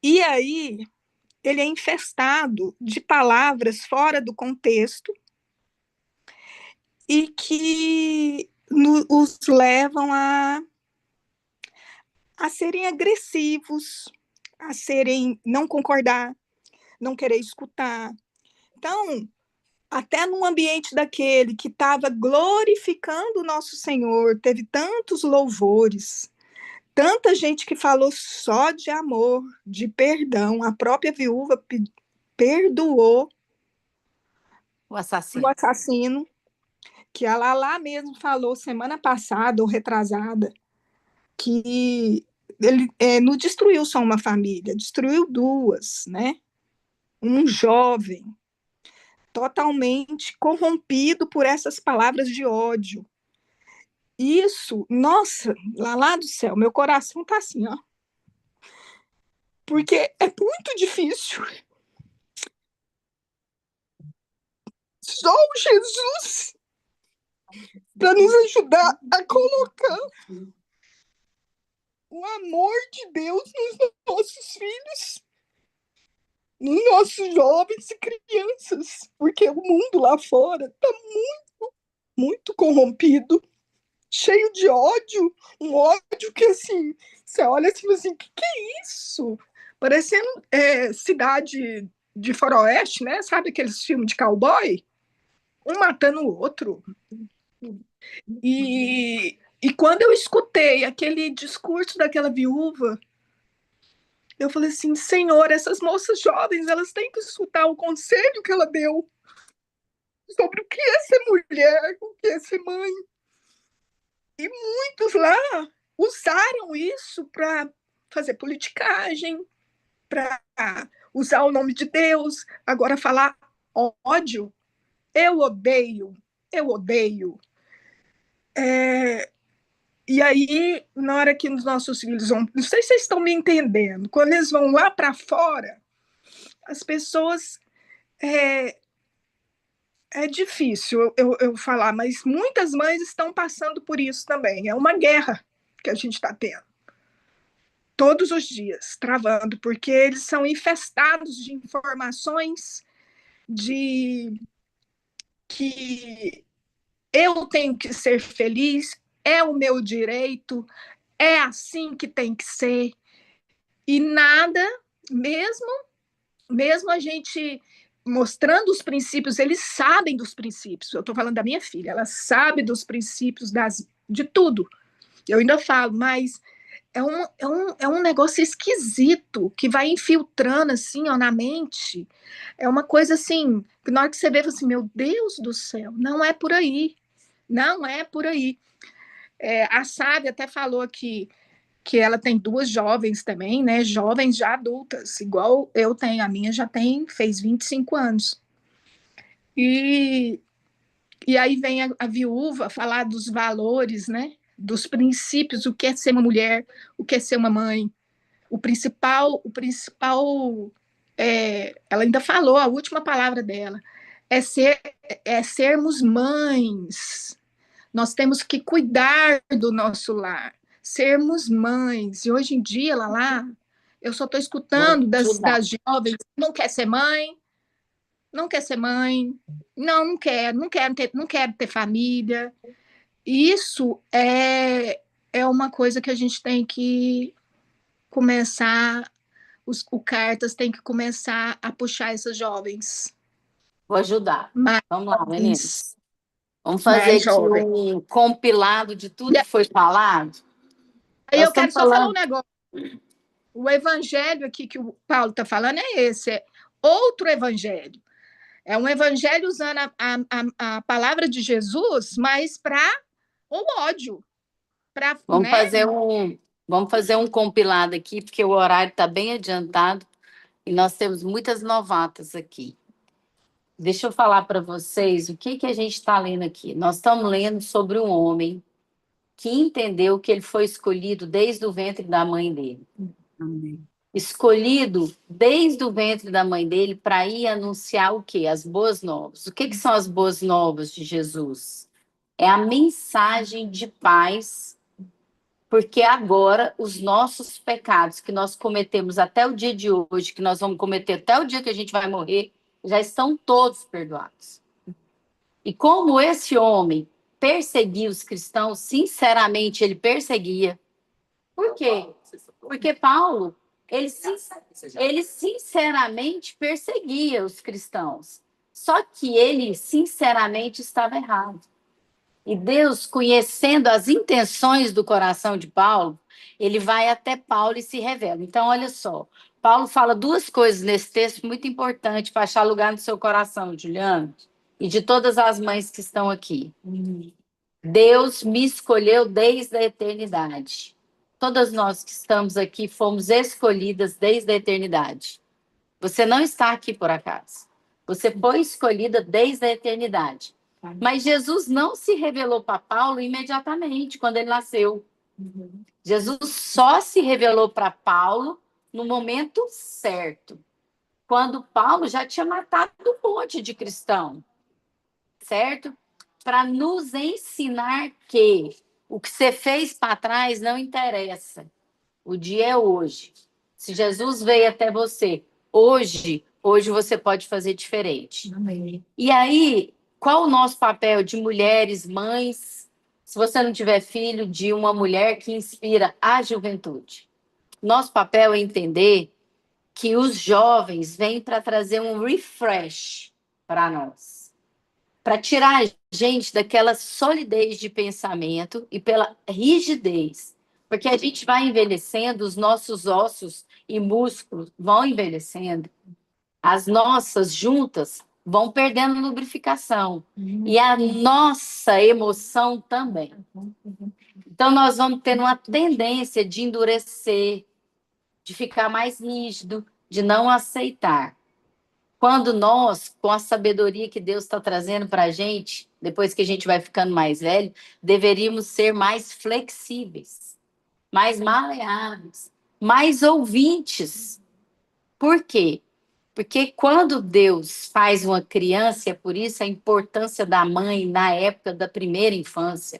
S7: E aí, ele é infestado de palavras fora do contexto e que os levam a serem agressivos, a serem, não concordar, não querer escutar. Então, até num ambiente daquele que estava glorificando o nosso Senhor, teve tantos louvores, tanta gente que falou só de amor, de perdão. A própria viúva perdoou
S3: O assassino.
S7: o assassino, que a Lala mesmo falou semana passada ou retrasada, que ele não destruiu só uma família, destruiu duas, né? Um jovem totalmente corrompido por essas palavras de ódio. Isso, nossa, lá do céu, meu coração tá assim, ó. Porque é muito difícil. Só o Jesus para nos ajudar a colocar o amor de Deus nos nossos filhos, nos nossos jovens e crianças, porque o mundo lá fora está muito, muito corrompido, cheio de ódio, um ódio que, assim, você olha assim, que é isso? Parecendo cidade de faroeste, né? Sabe aqueles filmes de cowboy? Um matando o outro. E quando eu escutei aquele discurso daquela viúva, eu falei assim, Senhor, essas moças jovens, elas têm que escutar o conselho que ela deu sobre o que é ser mulher, o que é ser mãe. E muitos lá usaram isso para fazer politicagem, para usar o nome de Deus, agora falar ódio. Eu odeio, eu odeio. E aí, na hora que os nossos filhos vão, não sei se vocês estão me entendendo, quando eles vão lá para fora, as pessoas. É difícil eu falar, mas muitas mães estão passando por isso também. É uma guerra que a gente está tendo. Todos os dias, travando, porque eles são infestados de informações de que eu tenho que ser feliz, é o meu direito, é assim que tem que ser. E nada, mesmo a gente mostrando os princípios, eles sabem dos princípios. Eu estou falando da minha filha, ela sabe dos princípios de tudo. Eu ainda falo, mas é um negócio esquisito que vai infiltrando assim, ó, na mente. É uma coisa assim, que na hora que você vê, você assim, meu Deus do céu, não é por aí. Não é por aí. A Sábia até falou que ela tem duas jovens também, né? Jovens já adultas, igual eu tenho. A minha já fez 25 anos. E aí vem a viúva falar dos valores, né? Dos princípios, o que é ser uma mulher, o que é ser uma mãe. Ela ainda falou, a última palavra dela, é sermos mães. Nós temos que cuidar do nosso lar, sermos mães. E hoje em dia, Lala, eu só estou escutando das jovens, não quer ser mãe, não quer ser mãe, não quer ter família. Isso é uma coisa que a gente tem que começar, o Cartas tem que começar a puxar essas jovens.
S3: Vou ajudar.
S7: Mais,
S3: vamos lá, meninas. Vamos fazer
S7: mais
S3: aqui
S7: jovens.
S3: um compilado de tudo que foi falado.
S7: Aí
S3: Nós
S7: eu quero
S3: estamos
S7: só falar
S3: falando-
S7: um negócio. O evangelho aqui que o Paulo está falando é esse, é outro evangelho. É um evangelho usando a palavra de Jesus, mas para o ódio.
S3: Vamos
S7: Né?
S3: vamos fazer um compilado aqui, porque o horário está bem adiantado e nós temos muitas novatas aqui. Deixa eu falar para vocês o que a gente está lendo aqui. Nós estamos lendo sobre um homem que entendeu que ele foi escolhido desde o ventre da mãe dele.
S6: Amém.
S3: Escolhido desde o ventre da mãe dele para ir anunciar o quê? As boas novas. O que são as boas novas de Jesus? É a mensagem de paz, porque agora os nossos pecados que nós cometemos até o dia de hoje, que nós vamos cometer até o dia que a gente vai morrer, já estão todos perdoados. E como esse homem perseguia os cristãos, sinceramente ele perseguia. Por quê? Porque Paulo, ele sinceramente perseguia os cristãos. Só que ele, sinceramente, estava errado. E Deus, conhecendo as intenções do coração de Paulo, ele vai até Paulo e se revela. Então, olha só, Paulo fala duas coisas nesse texto muito importantes para achar lugar no seu coração, Juliana, e de todas as mães que estão aqui. Deus me escolheu desde a eternidade. Todas nós que estamos aqui fomos escolhidas desde a eternidade. Você não está aqui por acaso. Você foi escolhida desde a eternidade. Mas Jesus não se revelou para Paulo imediatamente, quando ele nasceu. Jesus só se revelou para Paulo no momento certo, quando Paulo já tinha matado um monte de cristão, certo? Para nos ensinar que o que você fez para trás não interessa. O dia é hoje. Se Jesus veio até você hoje você pode fazer diferente.
S1: Amém.
S3: E aí, qual o nosso papel de mulheres, mães, se você não tiver filho, de uma mulher que inspira a juventude? Nosso papel é entender que os jovens vêm para trazer um refresh para nós, para tirar a gente daquela solidez de pensamento e pela rigidez, porque a gente vai envelhecendo, os nossos ossos e músculos vão envelhecendo, as nossas juntas vão perdendo lubrificação e a nossa emoção também. Então, nós vamos tendo uma tendência de endurecer, de ficar mais rígido, de não aceitar. Quando nós, com a sabedoria que Deus está trazendo para a gente, depois que a gente vai ficando mais velho, deveríamos ser mais flexíveis, mais maleáveis, mais ouvintes. Por quê? Porque quando Deus faz uma criança, é por isso a importância da mãe na época da primeira infância.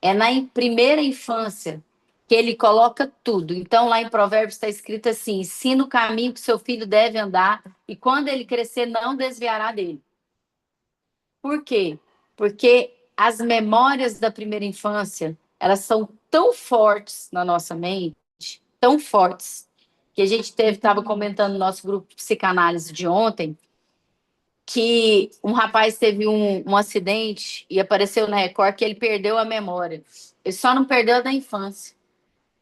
S3: É na primeira infância que ele coloca tudo. Então, lá em Provérbios está escrito assim: ensina o caminho que seu filho deve andar, e quando ele crescer, não desviará dele. Por quê? Porque as memórias da primeira infância, elas são tão fortes na nossa mente, tão fortes, que a gente estava comentando no nosso grupo de psicanálise de ontem, que um rapaz teve um acidente e apareceu na Record que ele perdeu a memória. Ele só não perdeu da infância.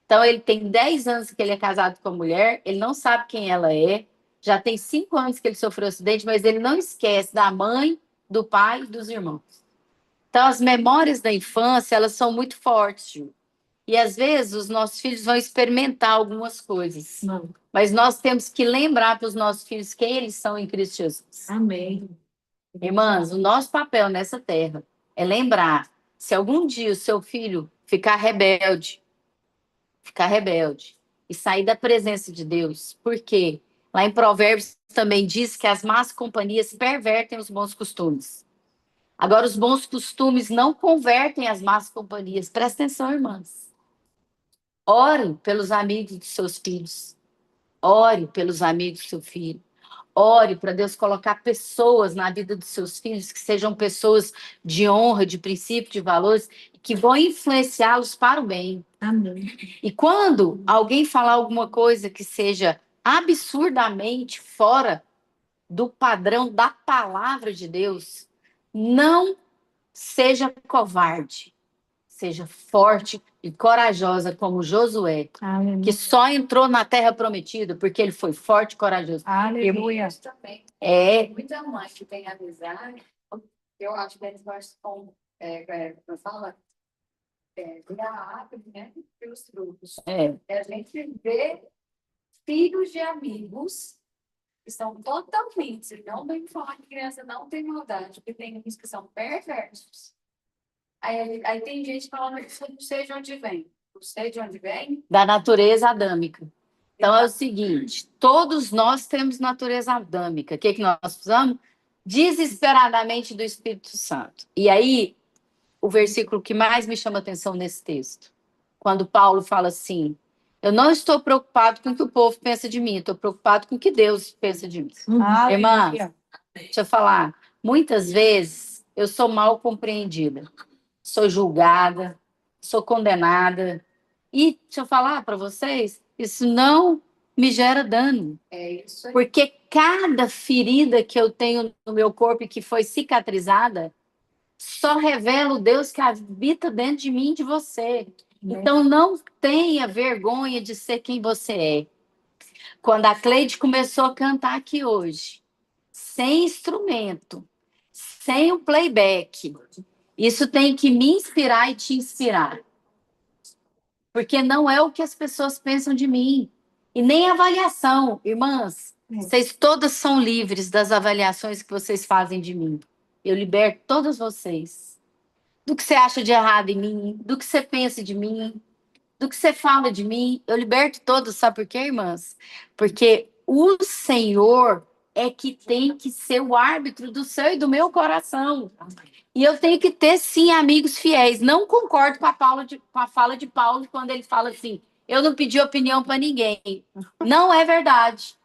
S3: Então, ele tem 10 anos que ele é casado com a mulher, ele não sabe quem ela é, já tem 5 anos que ele sofreu um acidente, mas ele não esquece da mãe, do pai e dos irmãos. Então, as memórias da infância, elas são muito fortes, Ju. E, às vezes, os nossos filhos vão experimentar algumas coisas.
S1: Não.
S3: Mas nós temos que lembrar para os nossos filhos quem eles são em Cristo Jesus.
S1: Amém.
S3: Irmãs, o nosso papel nessa terra é lembrar, se algum dia o seu filho ficar rebelde e sair da presença de Deus, porque lá em Provérbios também diz que as más companhias pervertem os bons costumes. Agora, os bons costumes não convertem as más companhias. Presta atenção, irmãs. Ore pelos amigos dos seus filhos. Ore pelos amigos do seu filho. Ore para Deus colocar pessoas na vida dos seus filhos que sejam pessoas de honra, de princípio, de valores, que vão influenciá-los para o bem.
S1: Amém.
S3: E quando alguém falar alguma coisa que seja absurdamente fora do padrão da palavra de Deus, não seja covarde. Seja forte e corajosa como Josué,
S1: Aleluia.
S3: que só entrou na terra prometida porque ele foi forte e corajoso.
S1: Aleluia.
S2: Também.
S3: É,
S2: Muita mãe que tem amizade, eu acho que eles gostam, como fala, virar árvore, né? Pelos frutos. A gente vê filhos de amigos que são totalmente, não vem falar que criança não tem maldade, porque tem uns que são perversos. Aí tem gente falando que não sei de onde vem. Não sei de onde vem.
S3: da natureza adâmica. Então é o seguinte, todos nós temos natureza adâmica. O que nós precisamos? Desesperadamente do Espírito Santo. E aí, o versículo que mais me chama a atenção nesse texto, quando Paulo fala assim: eu não estou preocupado com o que o povo pensa de mim, estou preocupado com o que Deus pensa de mim. Irmãs, deixa eu falar, muitas vezes eu sou mal compreendida, sou julgada, sou condenada. E deixa eu falar para vocês, isso não me gera dano.
S2: É isso aí.
S3: Porque cada ferida que eu tenho no meu corpo e que foi cicatrizada só revela o Deus que habita dentro de mim e de você. Então, não tenha vergonha de ser quem você é. Quando a Cleide começou a cantar aqui hoje, sem instrumento, sem o playback, isso tem que me inspirar e te inspirar. Porque não é o que as pessoas pensam de mim. E nem avaliação. Irmãs, vocês todas são livres das avaliações que vocês fazem de mim. Eu liberto todas vocês. Do que você acha de errado em mim, do que você pensa de mim, do que você fala de mim, eu liberto todos. Sabe por quê, irmãs? Porque o Senhor é que tem que ser o árbitro do seu e do meu coração. E eu tenho que ter, sim, amigos fiéis. Não concordo com a fala de Paulo quando ele fala assim: eu não pedi opinião para ninguém. Não é verdade.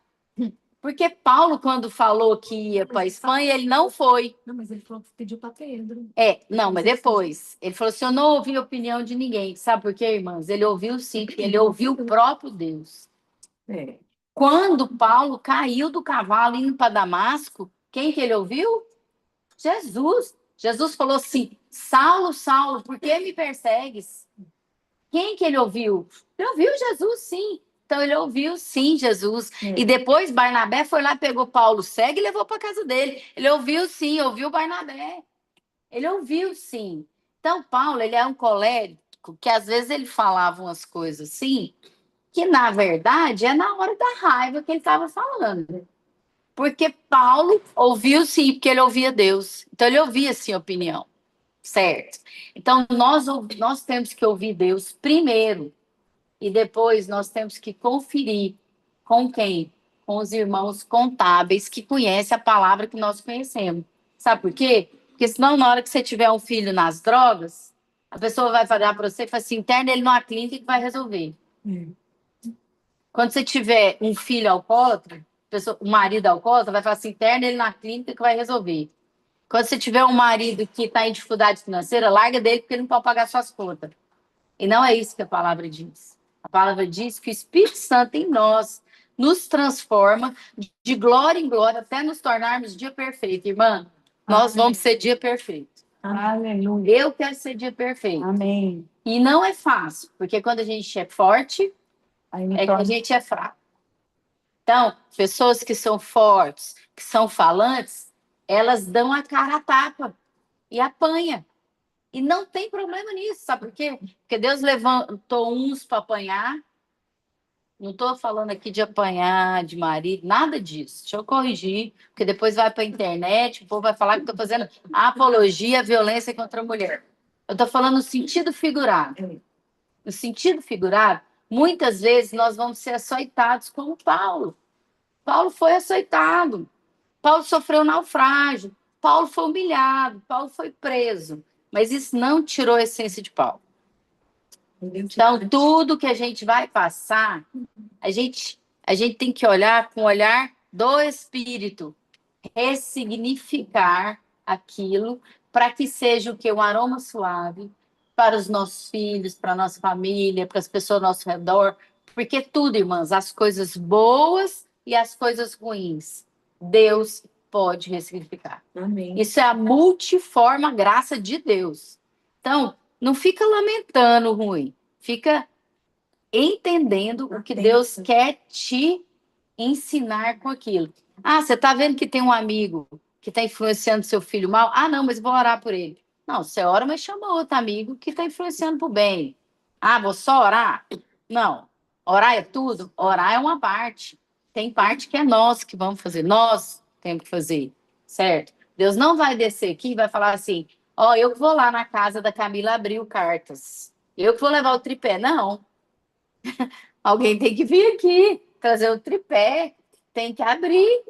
S3: Porque Paulo, quando falou que ia para a Espanha, ele não foi.
S1: Não, mas ele falou que pediu para Pedro.
S3: Não, mas depois. Ele falou assim: eu não ouvi a opinião de ninguém. Sabe por quê, irmãs? Ele ouviu sim, ele ouviu o próprio Deus. Quando Paulo caiu do cavalo indo para Damasco, quem que ele ouviu? Jesus. Jesus falou assim: Saulo, Saulo, por que me persegues? Quem que ele ouviu? Ele ouviu Jesus, sim. Então, ele ouviu, sim, Jesus. E depois, Barnabé foi lá, pegou Paulo cego e levou para casa dele. Ele ouviu, sim, ouviu Barnabé. Ele ouviu, sim. Então, Paulo, ele é um colérico que, às vezes, ele falava umas coisas assim, que, na verdade, é na hora da raiva que ele estava falando. Porque Paulo ouviu, sim, porque ele ouvia Deus. Então, ele ouvia, sim, a opinião. Certo? Então, nós temos que ouvir Deus primeiro. E depois nós temos que conferir com quem? Com os irmãos contábeis que conhecem a palavra que nós conhecemos. Sabe por quê? Porque senão, na hora que você tiver um filho nas drogas, a pessoa vai falar para você e falar assim: interna ele numa clínica que vai resolver. Quando você tiver um filho alcoólatra, um marido alcoólatra, vai falar assim: interna ele na clínica que vai resolver. Quando você tiver um marido que está em dificuldade financeira, larga dele porque ele não pode pagar suas contas. E não é isso que a palavra diz. A palavra diz que o Espírito Santo em nós nos transforma de glória em glória até nos tornarmos dia perfeito. Irmã, nós vamos ser dia perfeito.
S1: Aleluia.
S3: Eu quero ser dia perfeito.
S1: Amém.
S3: E não é fácil, porque quando a gente é forte,
S1: Aí me
S3: é que
S1: torna-
S3: a gente é fraco. Então, pessoas que são fortes, que são falantes, elas dão a cara a tapa e apanha. E não tem problema nisso, sabe por quê? Porque Deus levantou uns para apanhar. Não estou falando aqui de apanhar, de marido, nada disso. Deixa eu corrigir, porque depois vai para a internet, o povo vai falar que estou fazendo apologia à violência contra a mulher. Eu estou falando no sentido figurado. No sentido figurado, muitas vezes nós vamos ser açoitados como Paulo. Paulo foi açoitado. Paulo sofreu naufrágio. Paulo foi humilhado. Paulo foi preso. Mas isso não tirou a essência de Paulo. Então, tudo que a gente vai passar, a gente tem que olhar com o olhar do Espírito, ressignificar aquilo para que seja o que? Um aroma suave para os nossos filhos, para a nossa família, para as pessoas ao nosso redor. Porque tudo, irmãs, as coisas boas e as coisas ruins, Deus pode ressignificar.
S1: Amém.
S3: Isso é a multiforme graça de Deus. Então, não fica lamentando o ruim, fica entendendo o que Deus quer te ensinar com aquilo. Ah, você está vendo que tem um amigo que está influenciando seu filho mal? Ah, não, mas vou orar por ele. Não, você ora, mas chama outro amigo que está influenciando para o bem. Ah, vou só orar? Não. Orar é tudo? Orar é uma parte. Tem parte que é nós que vamos fazer. Nós temos que fazer, certo? Deus não vai descer aqui e vai falar assim: ó, eu que vou lá na casa da Camila abrir cartas. Eu que vou levar o tripé. Não. Alguém tem que vir aqui, trazer o tripé, tem que abrir.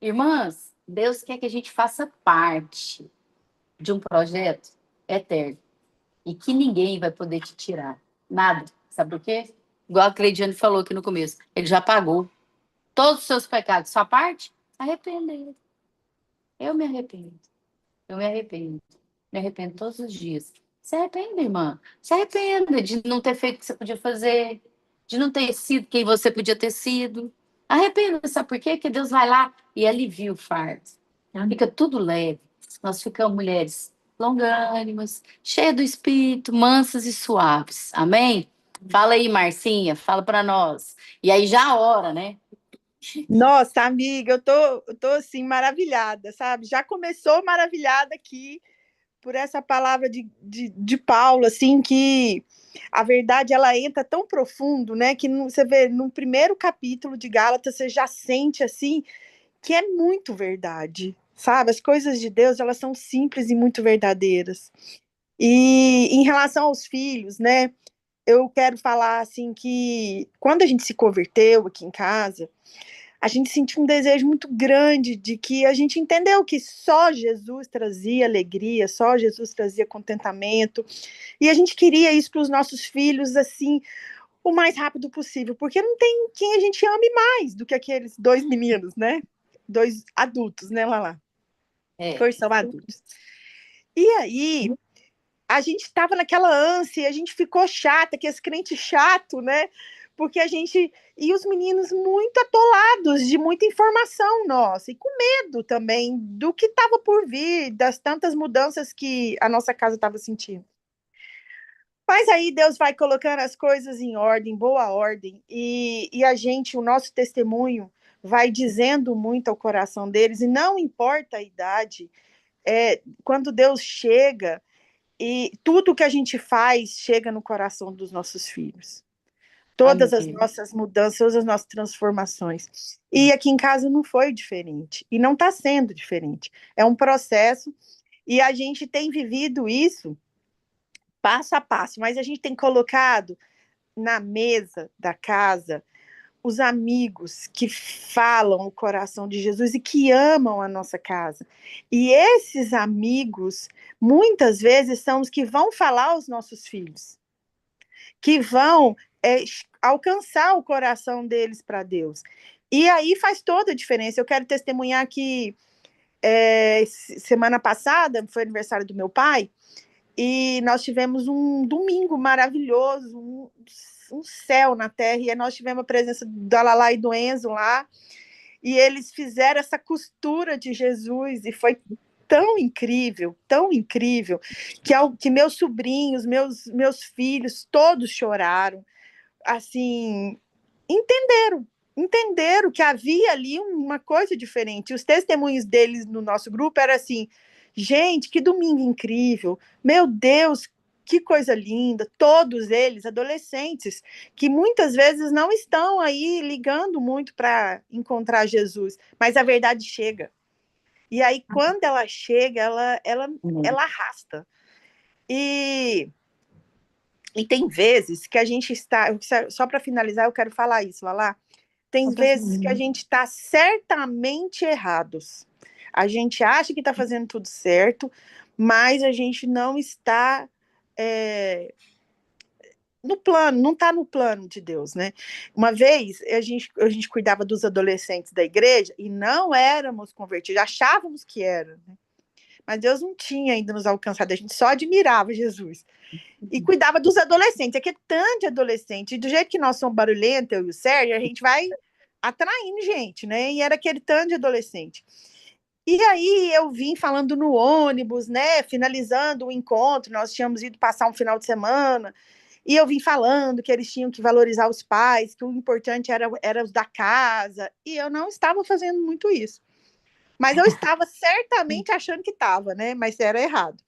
S3: Irmãs, Deus quer que a gente faça parte de um projeto eterno e que ninguém vai poder te tirar. Nada. Sabe por quê? Igual a Cleidiane falou aqui no começo. Ele já pagou todos os seus pecados. Sua parte? Arrepender. Eu me arrependo. Eu me arrependo. Me arrependo todos os dias. Se arrependa, irmã. Se arrependa de não ter feito o que você podia fazer, de não ter sido quem você podia ter sido. Arrependa, sabe por quê? Porque Deus vai lá e alivia o fardo. Fica tudo leve. Nós ficamos mulheres longânimas, cheias do Espírito, mansas e suaves. Amém? Fala aí, Marcinha, fala para nós. E aí já ora, né?
S7: Nossa, amiga, eu tô assim, maravilhada, sabe? Já começou maravilhada aqui por essa palavra de Paulo, assim, que a verdade, ela entra tão profundo, né? Que você vê, no primeiro capítulo de Gálatas, você já sente, assim, que é muito verdade, sabe? As coisas de Deus, elas são simples e muito verdadeiras. E em relação aos filhos, né? Eu quero falar, assim, que quando a gente se converteu aqui em casa, a gente sentiu um desejo muito grande de que a gente entendeu que só Jesus trazia alegria, só Jesus trazia contentamento, e a gente queria isso para os nossos filhos, assim, o mais rápido possível, porque não tem quem a gente ame mais do que aqueles dois meninos, né? Dois adultos, né, Lala? Pois são adultos. E aí, a gente estava naquela ânsia, a gente ficou chata, que esse crente chato, né? porque a gente... E os meninos muito atolados de muita informação nossa, e com medo também do que estava por vir, das tantas mudanças que a nossa casa estava sentindo. Mas aí Deus vai colocando as coisas em ordem, boa ordem, e a gente, o nosso testemunho, vai dizendo muito ao coração deles, e não importa a idade, quando Deus chega, e tudo que a gente faz chega no coração dos nossos filhos. Todas as nossas mudanças, todas as nossas transformações. E aqui em casa não foi diferente, e não está sendo diferente. É um processo, e a gente tem vivido isso passo a passo, mas a gente tem colocado na mesa da casa os amigos que falam o coração de Jesus e que amam a nossa casa. E esses amigos, muitas vezes, são os que vão falar aos nossos filhos, que vão alcançar o coração deles para Deus. E aí faz toda a diferença. Eu quero testemunhar que semana passada foi aniversário do meu pai, e nós tivemos um domingo maravilhoso, um céu na terra, e nós tivemos a presença da Lala e do Enzo lá, e eles fizeram essa costura de Jesus, e foi tão incrível, que meus sobrinhos, meus filhos, todos choraram, assim, entenderam que havia ali uma coisa diferente. Os testemunhos deles no nosso grupo eram assim: gente, que domingo incrível, meu Deus, que coisa linda. Todos eles, adolescentes, que muitas vezes não estão aí ligando muito para encontrar Jesus, mas a verdade chega. E aí, quando ela chega, ela arrasta. E tem vezes que a gente está... Só para finalizar, eu quero falar isso, Lala. Tem vezes que a gente está certamente errados. A gente acha que está fazendo tudo certo, mas a gente não está no plano, não está no plano de Deus, né? Uma vez, a gente cuidava dos adolescentes da igreja e não éramos convertidos, achávamos que era, né? Mas Deus não tinha ainda nos alcançado, a gente só admirava Jesus. E cuidava dos adolescentes, aquele tanto de adolescente, e do jeito que nós somos barulhentos, eu e o Sérgio, a gente vai atraindo gente, né? E era aquele tanto de adolescente. E aí eu vim falando no ônibus, né? Finalizando o encontro, nós tínhamos ido passar um final de semana, e eu vim falando que eles tinham que valorizar os pais, que o importante era os da casa, e eu não estava fazendo muito isso. Mas eu estava certamente achando que estava, né? Mas era errado.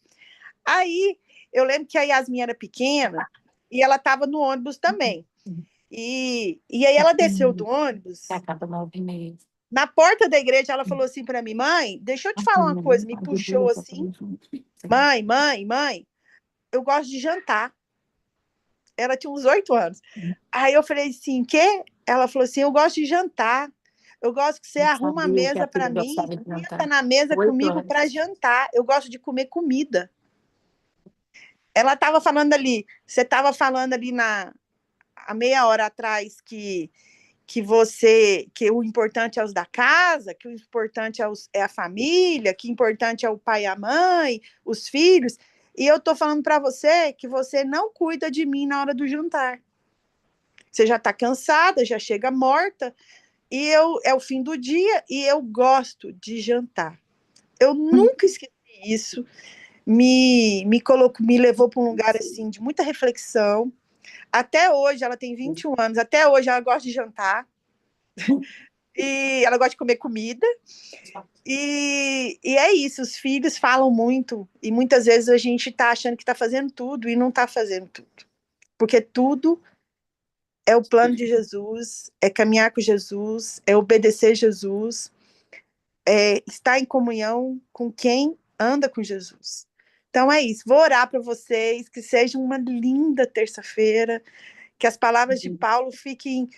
S7: Aí eu lembro que a Yasmin era pequena e ela estava no ônibus também. E aí ela desceu do ônibus. Na porta da igreja, ela falou assim para mim: mãe, deixa eu te falar uma coisa. Me puxou assim: mãe, eu gosto de jantar. Ela tinha uns 8 anos. Aí eu falei assim: quê? Ela falou assim: eu gosto de jantar. Eu gosto que você arruma a mesa para mim, senta na mesa comigo para jantar. Eu gosto de comer comida. Ela estava falando ali, você estava falando ali há meia hora atrás que o importante é os da casa, que o importante é a família, que o importante é o pai e a mãe, os filhos. E eu estou falando para você que você não cuida de mim na hora do jantar. Você já está cansada, já chega morta, e é o fim do dia, e eu gosto de jantar. Eu nunca esqueci isso. Me levou para um lugar assim de muita reflexão. Até hoje, ela tem 21 anos, até hoje ela gosta de jantar. E ela gosta de comer comida. E é isso, os filhos falam muito. E muitas vezes a gente está achando que está fazendo tudo e não está fazendo tudo. Porque tudo é o plano de Jesus, é caminhar com Jesus, é obedecer Jesus, é estar em comunhão com quem anda com Jesus. Então é isso, vou orar para vocês, que seja uma linda terça-feira, que as palavras de Paulo fiquem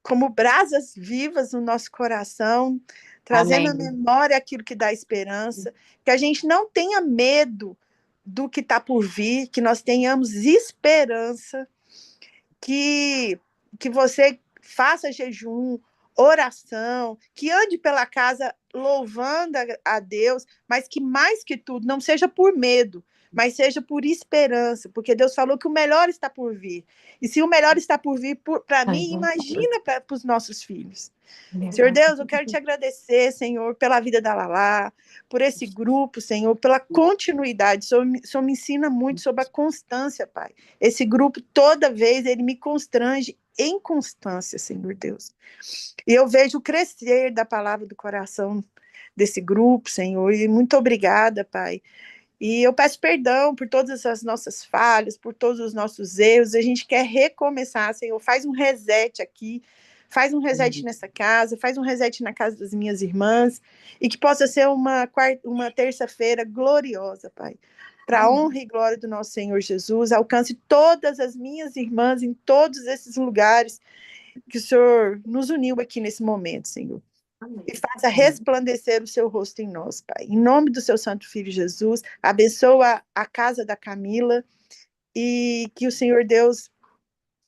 S7: como brasas vivas no nosso coração, trazendo à memória aquilo que dá esperança, que a gente não tenha medo do que está por vir, que nós tenhamos esperança, que você faça jejum, oração, que ande pela casa louvando a Deus, mas que mais que tudo não seja por medo,
S8: mas seja por esperança, porque Deus falou que o melhor está por vir. E se o melhor está por vir para mim, imagina para os nossos filhos. Senhor Deus, eu quero te agradecer, Senhor, pela vida da Lalá, por esse grupo, Senhor, pela continuidade. O Senhor me ensina muito sobre a constância, Pai. Esse grupo, toda vez, ele me constrange em constância, Senhor Deus. E eu vejo o crescer da palavra do coração desse grupo, Senhor, e muito obrigada, Pai. E eu peço perdão por todas as nossas falhas, por todos os nossos erros. A gente quer recomeçar, Senhor. Faz um reset aqui, faz um reset nessa casa, faz um reset na casa das minhas irmãs, e que possa ser uma terça-feira gloriosa, Pai. Para a honra e glória do nosso Senhor Jesus, alcance todas as minhas irmãs em todos esses lugares que o Senhor nos uniu aqui nesse momento, Senhor. E faça resplandecer o seu rosto em nós, Pai. Em nome do seu Santo Filho Jesus, abençoa a casa da Camila e que o Senhor Deus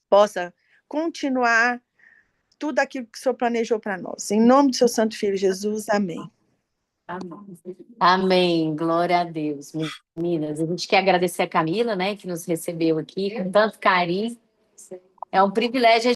S8: possa continuar tudo aquilo que o Senhor planejou para nós. Em nome do seu Santo Filho Jesus, amém.
S3: Amém, glória a Deus. Meninas, a gente quer agradecer a Camila, né, que nos recebeu aqui com tanto carinho. É um privilégio